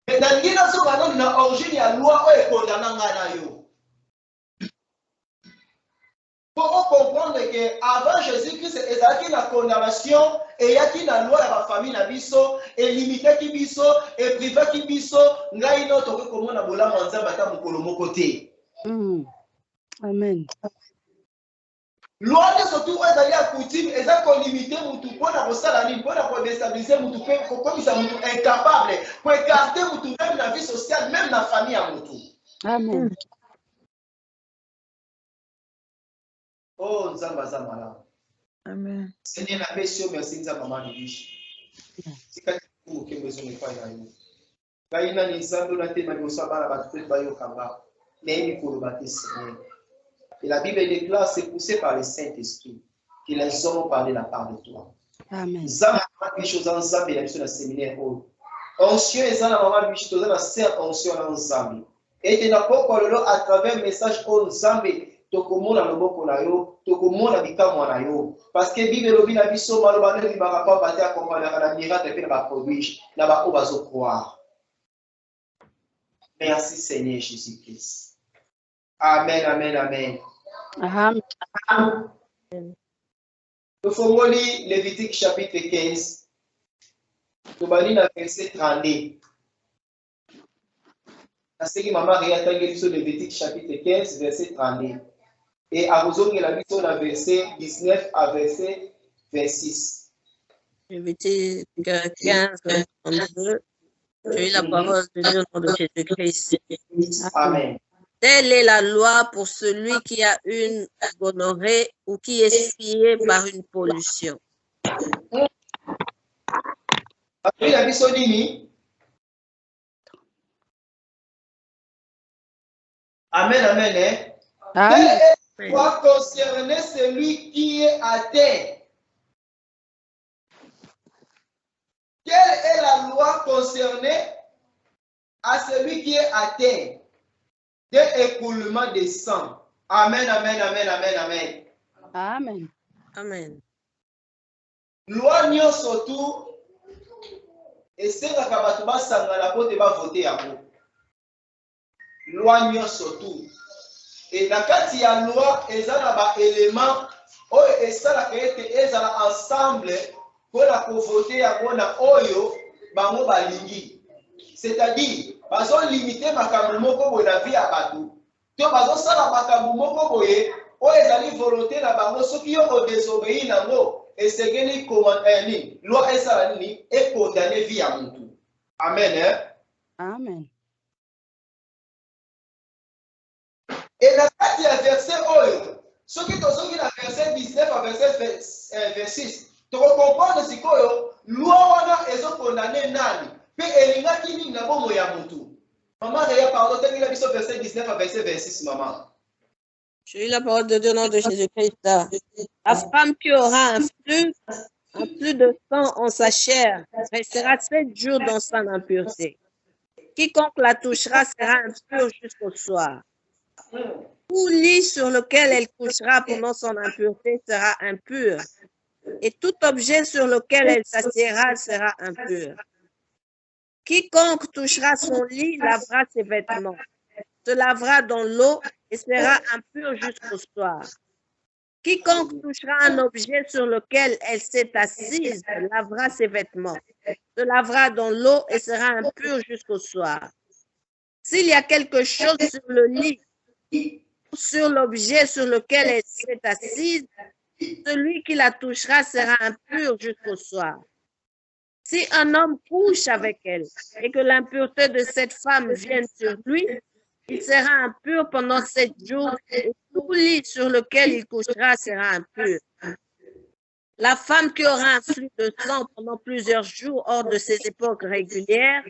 Mais dans l'ina so bana na origine ya loi oyo ekondana nga na yo. Pour comprendre que avant Jésus-Christ, il y a une condamnation et il y a une loi de la famille na biso et limité qui biso et privé qui biso ngai no to ko mona bola manza bata mukolo moko te. Amen. Loi de surtout ezali ya coutume eza ko limiter mutu pona ko sala ni pona ko déstabiliser mutu pe ko komisa mutu incapable ko écarter mutu même na vie sociale même na famille ya mutu. Amen. Oh nzamba za malamu. Amen. Seigneur na besio merci nzamba mama bibishi. Sikati ku ke bezo ne fa ya yo. Kaina ni nzambe na tema ni osabana ba tout ba yo kamba. Mais ko lo bate Seigneur. Et la Bible déclare, c'est poussé par le Saint-Esprit que les hommes ont parlé la part de toi. Amen. Zama quelque chose en Zambie, la mission de séminaire. Onction et Zana maman bichito dans la serre onction en Zambie. Et tu n'as pas parlé à travers message en Zambie. Tokomona loboko na yo, tokomona bikamo na yo. Parce que Bible lobi na biso malobane li ba pas bater accompagner na miracle et ba produire na ba ko bazo croire. Merci Seigneur Jésus-Christ. Amen, amen, amen. Amen. Nous faisons lire Lévitique chapitre 15. Nous allons lire verset 32. Parce que maman regarde le Lévitique chapitre 15, verset 32. Et à vous la mission dans verset 19 à verset 26. Lévitique 15, 32. J'ai eu la parole de Dieu au nom de Jésus-Christ. Amen. Telle est la loi pour celui qui a une gonorrhée ou qui est scié par une pollution. Après la mission d'Ini. Amen, amen. Hein? Amen. Quelle est la loi concernant celui qui est atteint? Quelle est la loi concernée à celui qui est atteint d'écoulement de sang? Amen, amen, amen, amen, amen. Amen. Amen. Loi nyonso tu esengaka bato basangana po te bavote yango. Loi nyonso tu. Et na kati ya loi eza na ba élément oyo esalaka ete ezala ensemble mpona kovote yango na oyo bango balingi. C'est-à-dire bazolimite makambo moko boye na vie ya bato to bazosala makambo moko boye oyo ezali volonté na bango soki yo odesobéi nango esengeli nini loi esala nini ekondane vie ya mutu. Amen, hein? Amen. Et la kati ya verset oyo soki tozoki na verset 19 à verset 26 tokocomprendre sikoyo loi wana ezokondane nani mpe elingaki nini na bomoi ya mutu. Maman reya pardon tengela biso verset 19 à verset 26 maman. J'ai eu la parole de Dieu au nom de Jésus-Christ. La femme qui aura un flux de sang en sa chair restera 7 jours dans son impureté. Quiconque la touchera sera impur jusqu'au soir. Tout lit sur lequel elle couchera pendant son impureté sera impur. Et tout objet sur lequel elle s'assiera sera impur. Quiconque touchera son lit lavera ses vêtements, se lavera dans l'eau et sera impur jusqu'au soir. Quiconque touchera un objet sur lequel elle s'est assise lavera ses vêtements, se lavera dans l'eau et sera impur jusqu'au soir. S'il y a quelque chose sur le lit, sur l'objet sur lequel elle s'est assise, celui qui la touchera sera impur jusqu'au soir. Si un homme couche avec elle et que l'impureté de cette femme vienne sur lui, il sera impur pendant 7 jours et tout lit sur lequel il couchera sera impur. La femme qui aura un flux de sang pendant plusieurs jours hors de ses époques régulières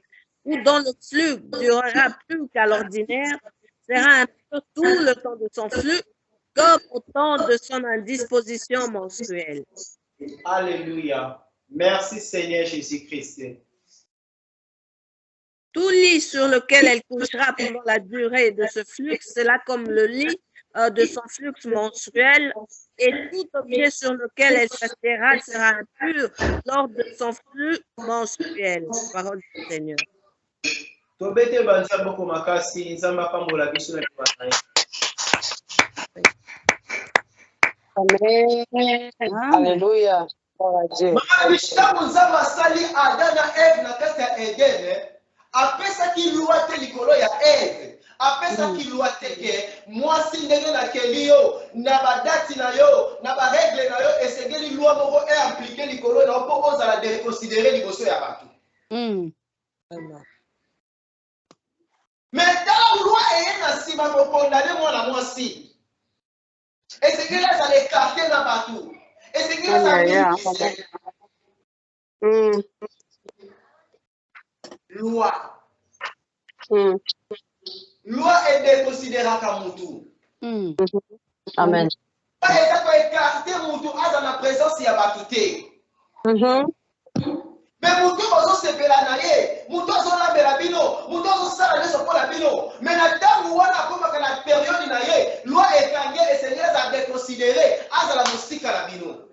ou dont le flux durera plus qu'à l'ordinaire sera impur tout le temps de son flux comme au temps de son indisposition menstruelle. Alléluia. Merci Seigneur Jésus-Christ. Tout lit sur lequel elle couchera pendant la durée de ce flux, c'est là comme le lit de son flux menstruel, et tout objet sur lequel elle s'assiera sera impur lors de son flux menstruel. Parole du Seigneur. Tobete banza boko makasi nzamba pambola biso na Amen. Amen. Alléluia. Gloire à Dieu. Maman Bishta Nzambe asali Adam na Eve na kati ya Eden, apesaki loi te likolo ya Eve. Apesaki loi te ke mwasi ndenge na keli yo na badati na yo na baregle na yo esengeli loi moko e impliqué likolo na yo mpo ozala déconsidéré liboso ya bato. Mais tala loi eye na nsima kokondane mwana mwasi esengeli azala écarté na bato esengeli azala minimiste. Loi. Loi est déconsidéraka mutu. Amen. Pas eza ko écarté mutu aza na présence ya bato te. Mais mutu ozosepela na ye, mutu azolambela bino, mutu azosala nyonso mpona bino. Mais na ntango wana akomaka na période na ye, loi ekangi esengeli aza déconsidéré azala mosika na bino.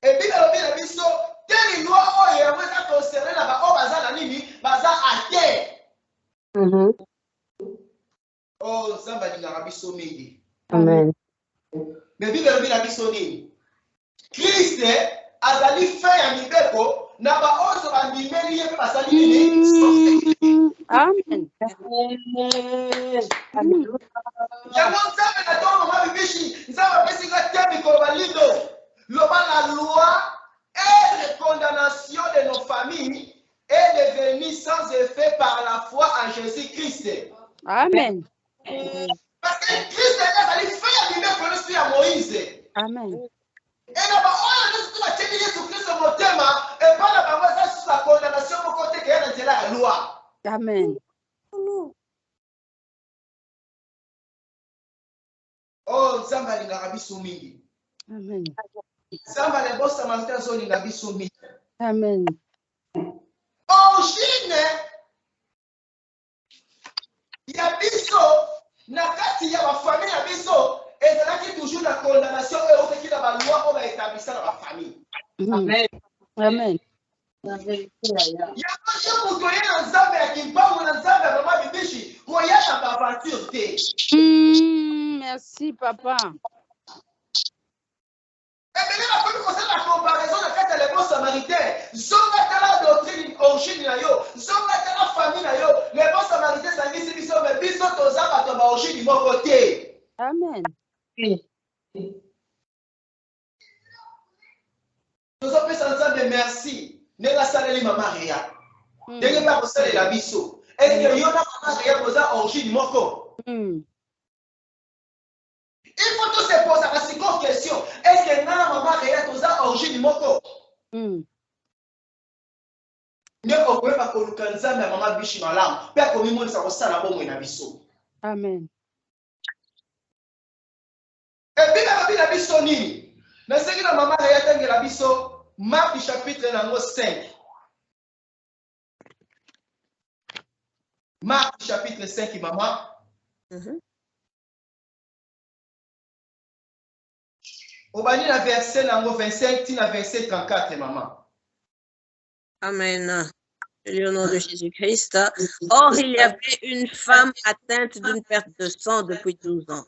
Epi nalobi na biso teli loi oyo yango eza concerne na baoyo baza na nini baza ate. Oh, Nzambe alingaka biso mingi. Amen. Mais Bible elobi na biso nini? Kriste azali fin ya mibeko na baoyo bandimeli ye mpe basali nini? Amen. Yango Nzambe na ntongo mama bibishi Nzambe apesi nga te mikolo balindo loba la loi et les condamnations de nos familles est devenue sans effet par la foi en Jésus-Christ. Amen. Parce que Christ azali fin ya mibeko nyonso ya Moïse. Amen. Et na baoyo nyonso batieli Yesu Kristo motema epai na bango eza susu la condamnation moko te keya na nzela ya loi. Amen. Oh, Nzambe alingaka biso mingi. Amen. Nzambe alebosama te azolinga biso mingi. Amen. Origine ya biso na kati ya bafamille ya biso ezalaki toujours na condamnation oyo okeki na baloi oyo baétablissa na bafamille. Amen. Amen. yango ye moto ye na Nzambe ya kimbangu na Nzambe ya mama bibishi koya na baaventure te. Merci, papa. ebele bakomi kosala comparaison na kati ya le bon samaritain zonga tala doctrine origine na yo zonga tala famille na yo le bon samaritain esangisi biso me biso toza bato ya baorigine moko te. Amen. tozopesa Nzambe merci ndenge asaleli mama Rea ndenge mpe akosalela biso eske yo na mama Rea koza origine moko. Il faut tous se poser la seconde question. Est-ce que na mama Rea toza origine moko? Ne okoyeba koluka Nzambe ya mama bishi malamu mpe akomimonisa kosala bomoi na biso. Amen. Ebi na biso nini? Nasengi na mama Rea tangela biso Marc chapitre nango 5. Marc chapitre 5 mama. Obani na verset nango 25 tina verset 34 maman. Amen. Au nom de Jésus-Christ. Or, il y avait une femme atteinte d'une perte de sang depuis 12 ans.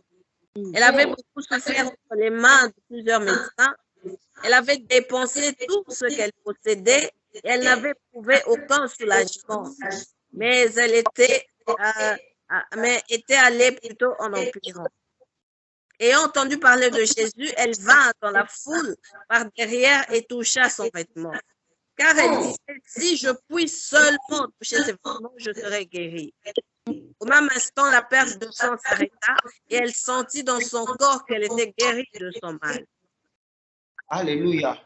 Elle avait beaucoup souffert entre les mains de plusieurs médecins. Elle avait dépensé tout ce qu'elle possédait et elle n'avait trouvé aucun soulagement. Mais elle était allée plutôt en empirant. Ayant entendu parler de Jésus, elle vint dans la foule par derrière et toucha son vêtement. Car elle disait, si je puis seulement toucher ses vêtements, je serai guérie. Au même instant, la perte de sang s'arrêta et elle sentit dans son corps qu'elle était guérie de son mal. Alléluia.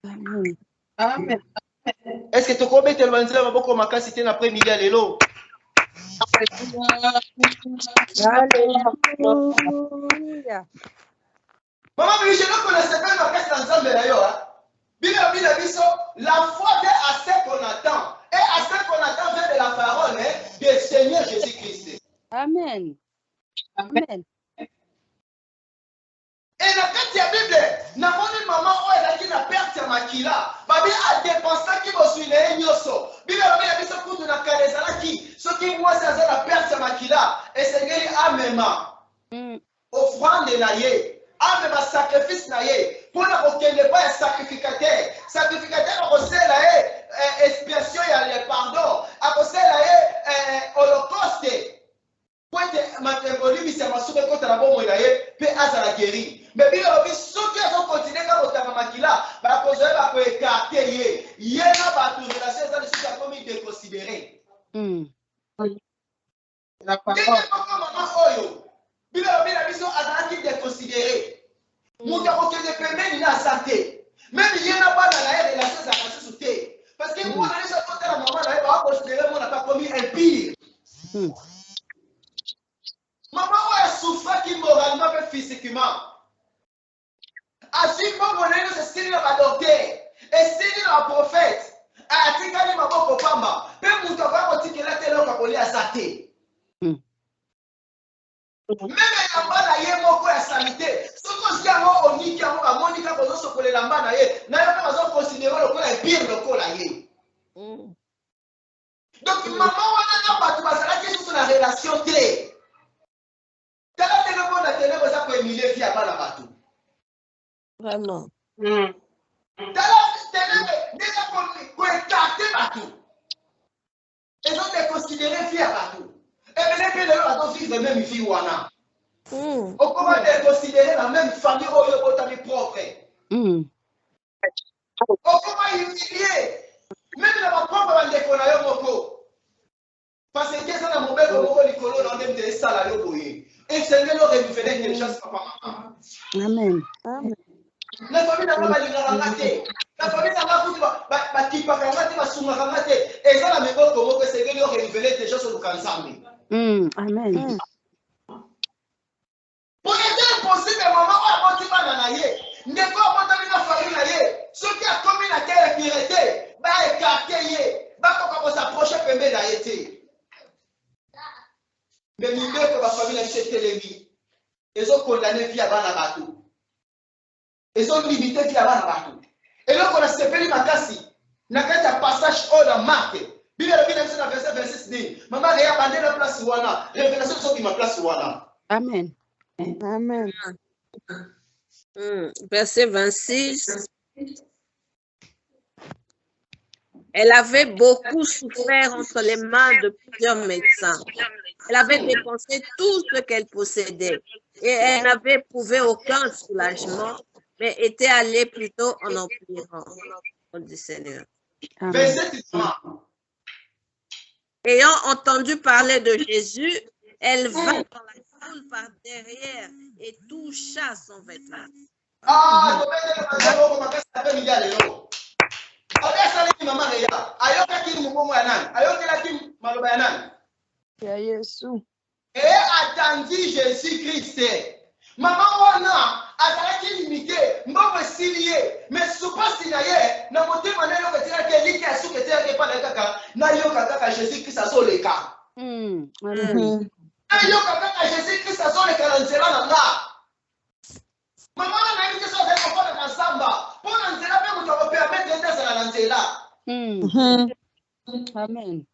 Amen. Amen. Est-ce que tu connais tellement de gens beaucoup ma cité après midi à l'élo? Alléluia. Maman, je ne connaissais pas ma cité ensemble d'ailleurs. La foi vient à ce qu'on attend. Et à ce qu'on attend vient de la parole du Seigneur Jésus-Christ. Amen. Amen. Et na kati ya Bible, namoni maman oyo ezalaki na perte ya makila, babi adepensaki boswi na ye nyonso, Bible a dit que na kanezalaki soki mwasi aza na perte ya makila esengeli amema offrande na ye amema sacrifice na ye mpona kokende pa ya sacrificateur akosela ye expiation ya le pardon akosela ye holocauste po ete matembolibisi ya masumu ekota na bomoi na ye mpe azala guéri me bino lobi soki azokontinue kaka kotanga makila bakozwa ye bakoekarte ye na bato relation eza lisusu akomi déconsidéré ndenge moko mama oyo bino lobi na biso azalaki déconsidéré moto akokende pembeni na aza te meme ye na bana na ye relation ezalaka susu te parce que mwana nyonso akotala mama na ye bakoconsidéré mwana pa komi impire maman oyo asouffraki moralement mpe physiquement azwi mbongo na ye nyonso esili na badokter esili na baprofete atikali maboko pamba mpe moto akoya kotikela te eloko akolia aza te meme elamba na ye moko ya salite soki ozwi yango oniki yango bamoni kaka ozosokola elamba na ye na yo mpe bazokonsidere lokola epire lokola ye donc mama wana na bato bazalaki susu na relation te tala ndenge mpona telemo eza koemilie vi ya bana bato Vraiment. tala telemo ndenge koekarte bato ezodekonsidere vi ya bato ebele mpe lelo bazovivre meme vi wana okoma dekonsidere na meme famille oyo ebotami propre okoma humilie meme na bapropre bandeko na yo moko parce que eza na mobeko moko likolo na ndenge te esala yo boye esengeli orenouvele intelligence papa mama Amen. na famille nanga balingaka nga te na famille nanga kutu bakipaka nga te basungaka nga te eza na miboko moko esengeli orenouvele intelligence oluka nzambe Amen. po eza impossible mama oyo aboti bana na ye ndeko abotami na famille na ye soki akomi na terre pire te baekarte ye bakoka kosaproche pembe na ye te me mibeko bafamille na biso etelemi ezokondane vi ya bana bato ezolimite vi ya bana bato eloko nasepeli makasi na kati ya passage oyo na marke bible elobi na biso na verset 26 nini mama reya bande na place wana révélation ezobima place wana Amen. Amen. Verset 26. Elle avait beaucoup souffert entre les mains de plusieurs médecins. Elle avait dépensé tout ce qu'elle possédait et elle n'avait éprouvé aucun soulagement, mais était allée plutôt en empirant. Au du Seigneur. verset 30 Ayant entendu parler de Jésus, elle vint dans la foule par derrière et toucha son vêtement. tobetele mazaloko makasi ape midia lelo abesalaki mama reya ayokaki mokongo ya nani ayokelaki maloba ya nani Ya Yesu. atandi jésus christ mama wana azalaki limite mbongo esili ye me supasi na ye na motema na eloko etikaki eliki ya suki etikaki epa na ye kaka nayoka kaka jésus christ azoleka nayoka kaka jésus christ azoleka na nzela na nga mama wana nayebi te so azali kofanda na zamba mpo na nzela mpe moto akopermetre ete azala na nzela Amen.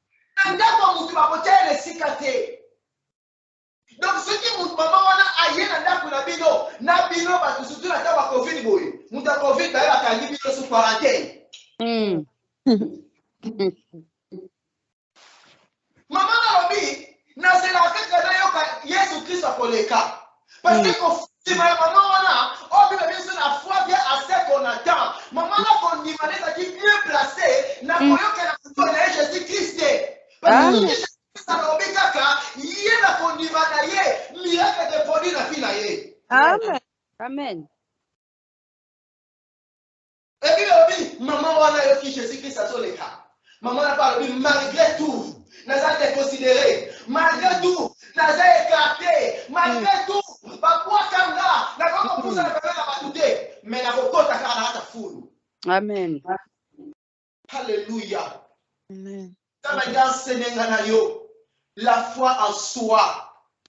na ndako ya motu bakotia ye esika te donc soki motu mama wana aye na ndako na bino bato surtout na ntango ya covid boye moto ya covid baye bakangi bino su quarantaine mama nalobi nazelaka kaka nayoka yesu kristo akoleka parce que kondima ya mama wana oyo bino biso na foi bien assez qu'on attend mama wana kondima nezalaki bien placé na koyokela moto na ye jésus christ parce que jésus christ alobi kaka ye na kondima na ye miracle de produit na fi na ye Amen. ebi lobi mama wana ayoki jésus christ azoleka mama wana pa alobi malgré tout naza déconsidéré malgré tout naza écarté malgré tout babwakanga nakokopusa na pembe na bato te me nakokota kaka na kata fulu Amen. Alléluia. Ça va enseigner na yo la foi en soi.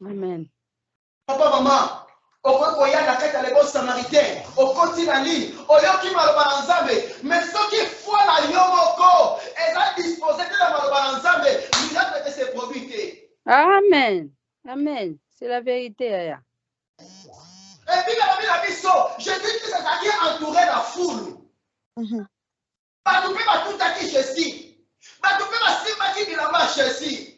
Amen. Papa maman, okoki koya na kati ya le bon samaritain okoti na ligne oyoki maloba na nzambe mais soki foi na yo moko eza disposé te na maloba na nzambe miracle te se produit te. Amen. Amen. C'est la vérité, Yaya. Et puis la biso, Jésus-Christ ezalaki entouré na foule. Bato mpe batutaki Jésus. Bato mpe basimbaki bilamba ya Jésus.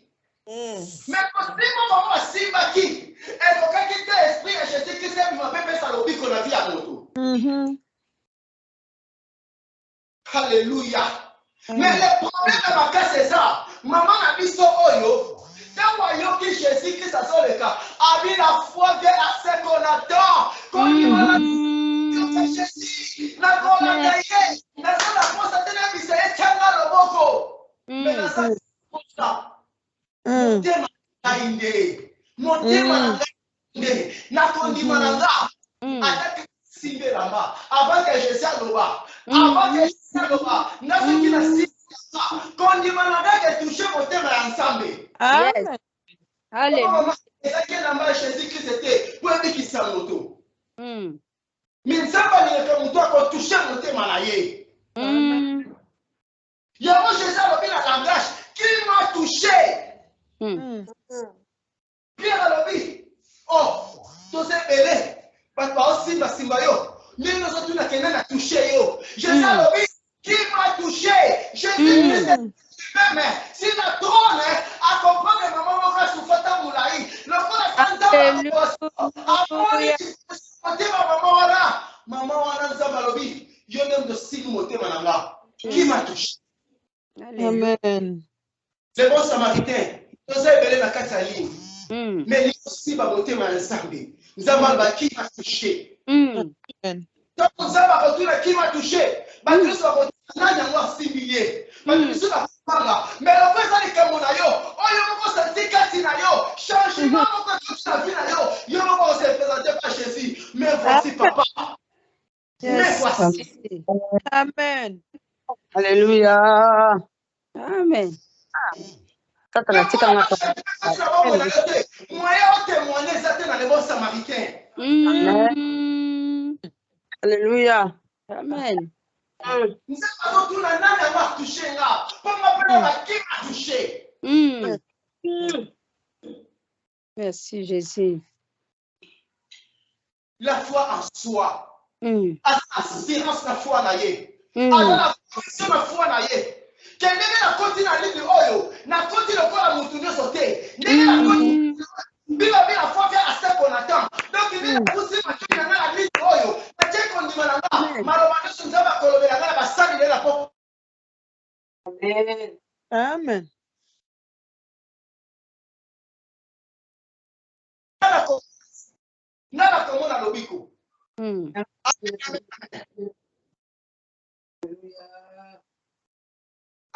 Mais kosimba bango basimbaki ekokaki te esprit ya Jésus-Christ ebima mpe pesa lobiko na vie ya moto. Alléluia. Mais le problème de ma cas c'est ça. Maman na biso oyo, tant ayoki Jésus-Christ azoleka, abi la foi vient à ce qu'on attend. Quand il va la Jésus, na kolaka ye, na sala posa tena bisa etanga loboko. Mais na sala posa. Motema na inde. Motema na inde. Na kondima na nga. Ataki simbe lamba. Avant que Jésus aloba. Avant que Jésus aloba. Na ce qui na simbe lamba. Kondima na nga ke toucher motema ya ensemble. Yes. Alléluia. Ezaki lamba Jésus-Christ était pour ebikisa moto. Mais nzamba leleka moto akotouche motema na ye. Yango Jésus alobi na langage qui m'a touché. Pierre alobi, oh, tose bele, bato baosimba simba yo, ndenge ozotuna kende na touché yo. Jésus alobi, qui m'a touché? Jésus-Christ même, si la trône a compris que maman m'a souffert à moulaï, le corps a maman wana nzambalobi, yo n'aime de signe moté mananga. Qui m'a touché? Amen. C'est bon samaritain. Nous avons belé la Kataline. Mais il aussi va monter ma ensemble. Nous avons qui m'a touché. Donc nous avons retourné qui m'a touché. Nous avons retourné mais le président de Kamonayo, oh yo mo senti katinayo, changement mo ko toute vie na yo, yo mo se présenter par Jésus. Mais voici papa. Mais voici. Amen. Alléluia. Amen. Moyen témoigner ça dans les bons samaritains. Alléluia. Amen. Nous avons tout la nana m'a touché là. Pour m'appeler qui m'a touché. Merci Jésus. La foi en soi. Assurance la foi na ye. La conviction la foi na ye. Kendenge na koti na ligne oyo, na koti lokola mutu nyonso te. Ndenge na koti bila bila foi vient à ce qu'on attend. Donc il est poussé ma kiti na la ligne oyo. Na tie kondima na nga, maloba nyonso nzamba kolobela nga basali lela po. Amen. Amen. Nana komona lobiko.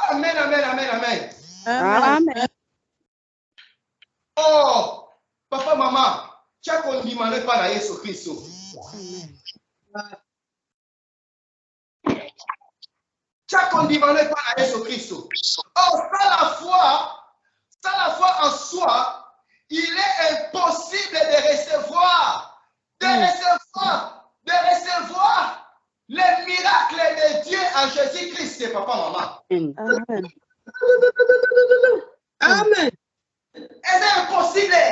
Amen, amen, amen, amen. Amen. Oh, papa, maman, tu as condamné par la Jésus Christ. Tu as condamné par la Jésus Christ. Oh, sans la foi en soi, il est impossible de recevoir les miracles de Dieu en Jésus-Christ, papa, maman. Amen. Amen. C'est impossible.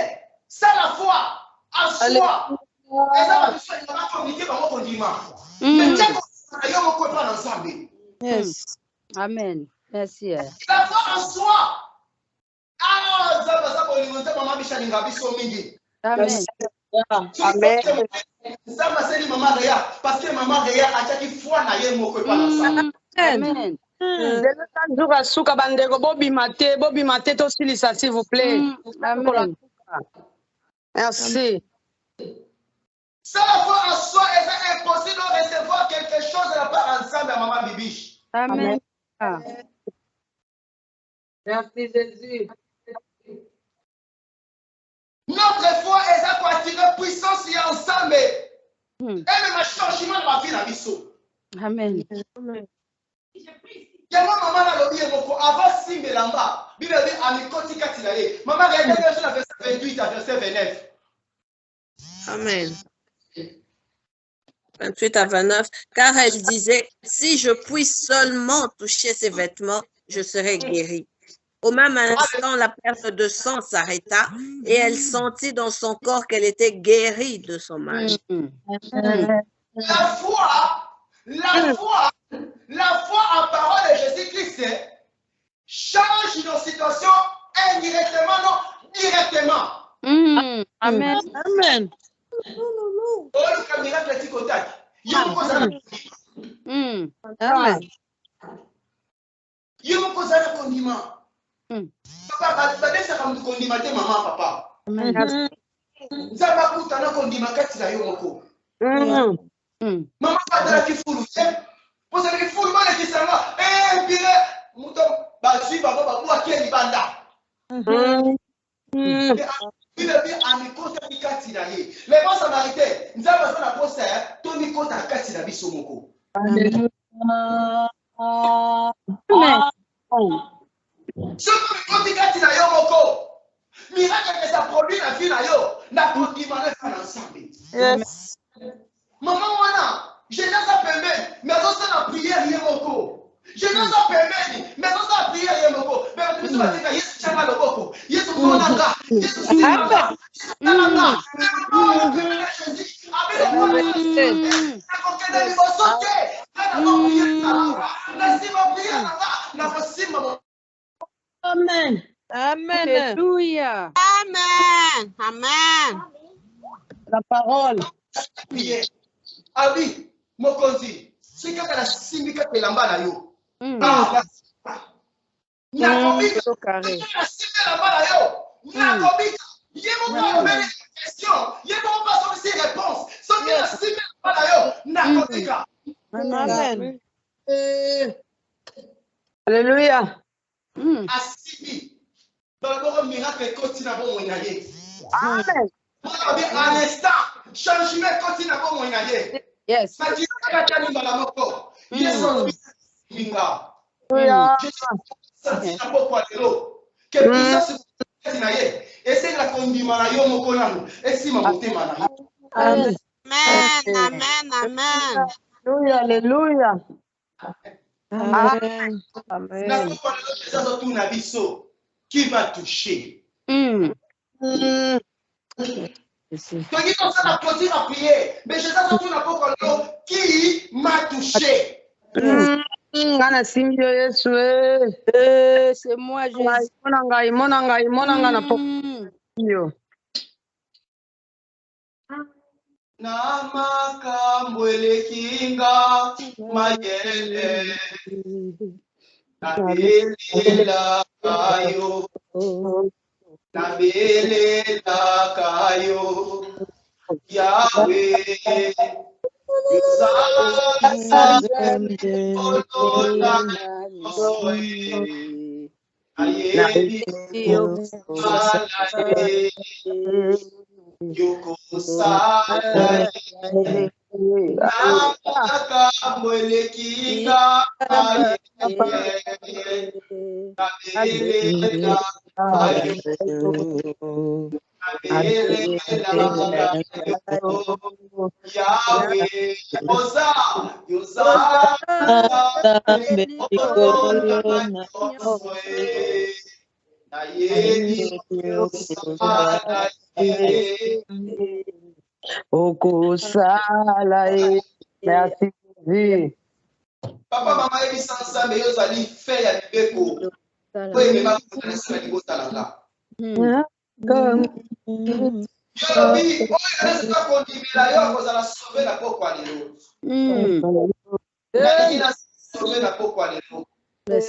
Sans la foi en soi. Yes. Amen. Merci. La foi en soi. Amen. Amen. Parce que maman Réa a dit foi na ye moko pa na sa. Amen. Lelo tanzuka suka bandeko bobi mate to silisa s'il vous plaît. Amen. Merci. Sans la foi en soi, c'est impossible de recevoir quelque chose de la part ensemble à maman Bibiche. Amen. Merci Jésus. Notre foi est à continuer puissance et ensemble. Et même un changement de la vie dans l'issue. Amen. Yango maman na lobi moko avant simbe lamba. Bible dit amikoti katila ye. Maman regardez verset 28 à verset 29. Amen. 28 à 29. Car elle disait, si je puis seulement toucher ses vêtements, je serai guérie. Au même instant, la perte de sang s'arrêta et elle sentit dans son corps qu'elle était guérie de son mal. La foi en parole de Jésus-Christ change nos situations indirectement, non, directement. Amen. Amen. Amen. Maman bazalaki fulu te bozalaki fulu balekisanga pire moto bazwi bango babwaki libanda bibebi amikosaki kati na ye le bon samaritain nzambe aza na posa tomikota kati na biso moko. Soki mikoti kati na yo moko miracle eza produit na vie na yo na kondima na fa na nzambe. Maman wana, je n'ai pas pembeni, mais on s'en a prié rien moko. Je n'ai pas pembeni, mais on s'en a prié rien moko. Mais on peut se dire que Yesu changa le boko. Yesu monanga, Yesu sinanga, sinanga. Mais on peut prier Jésus. Avec le monde de Jésus, ça contient des livres sautés. Là, on va prier ça. Là, si on prie ça, là, on va simmer. Amen. Amen. Alléluia. Amen. Amen. La parole. Prier. Abi, mokonzi, si kaka na simika kelamba na yo. Na komika, na simika kelamba na yo. Na komika, yemo pas poser des questions, yemo pas solliciter réponse. Sauf que na simika kelamba na yo, na komika. Amen. Alléluia. Asibi, dans le miracle continue à bon moyen. Amen. Un instant, changement continue à bon moyen. Yes. Yes. Amen. Amen. Amen. Alléluia. Amen. Amen. Qui va toucher? Qui m'a touché? C'est moi, Jésus. Namakambo elekinga mayele nabelela kayo Yahweh Merci. Papa, maman, et sans mais ils allaient faire ya beko. Oui, mais ma fille, c'est la libo talanga. Yo bi, oh, reste pas condamné là, yo cause la sauver la poko alelo. Na ina sauver la poko alelo. On a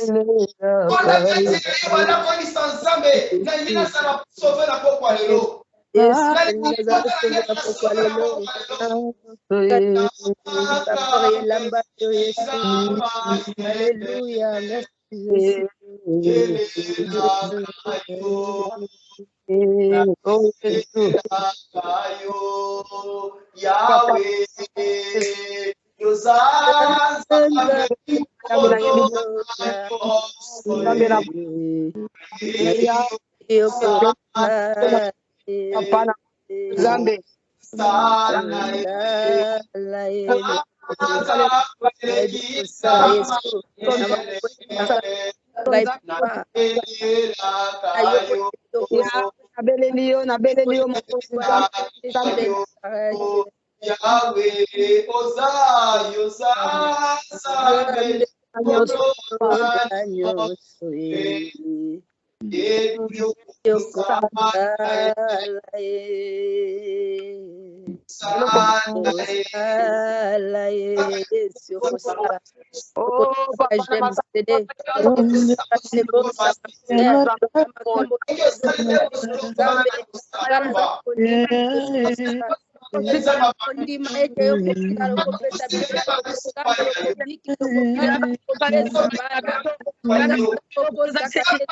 fait dire on a connu sans zambe, na ina ça la sauver la poko alelo. Yes, Alléluia, merci Jésus. Zambe. ngai papa Nabeleli yo mokonzi nzambe. Yahweh, Oza, Yosa, Sabe, Kondima ete yo kopita kopesa biso kambolo kobiki kopila kopesa bana kana kopoza kasete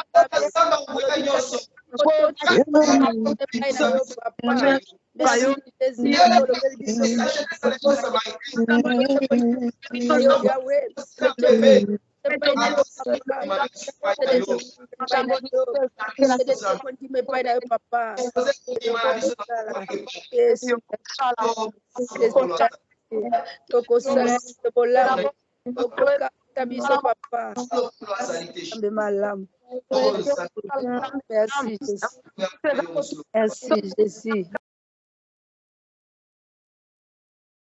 na yo papa Merci Jésus.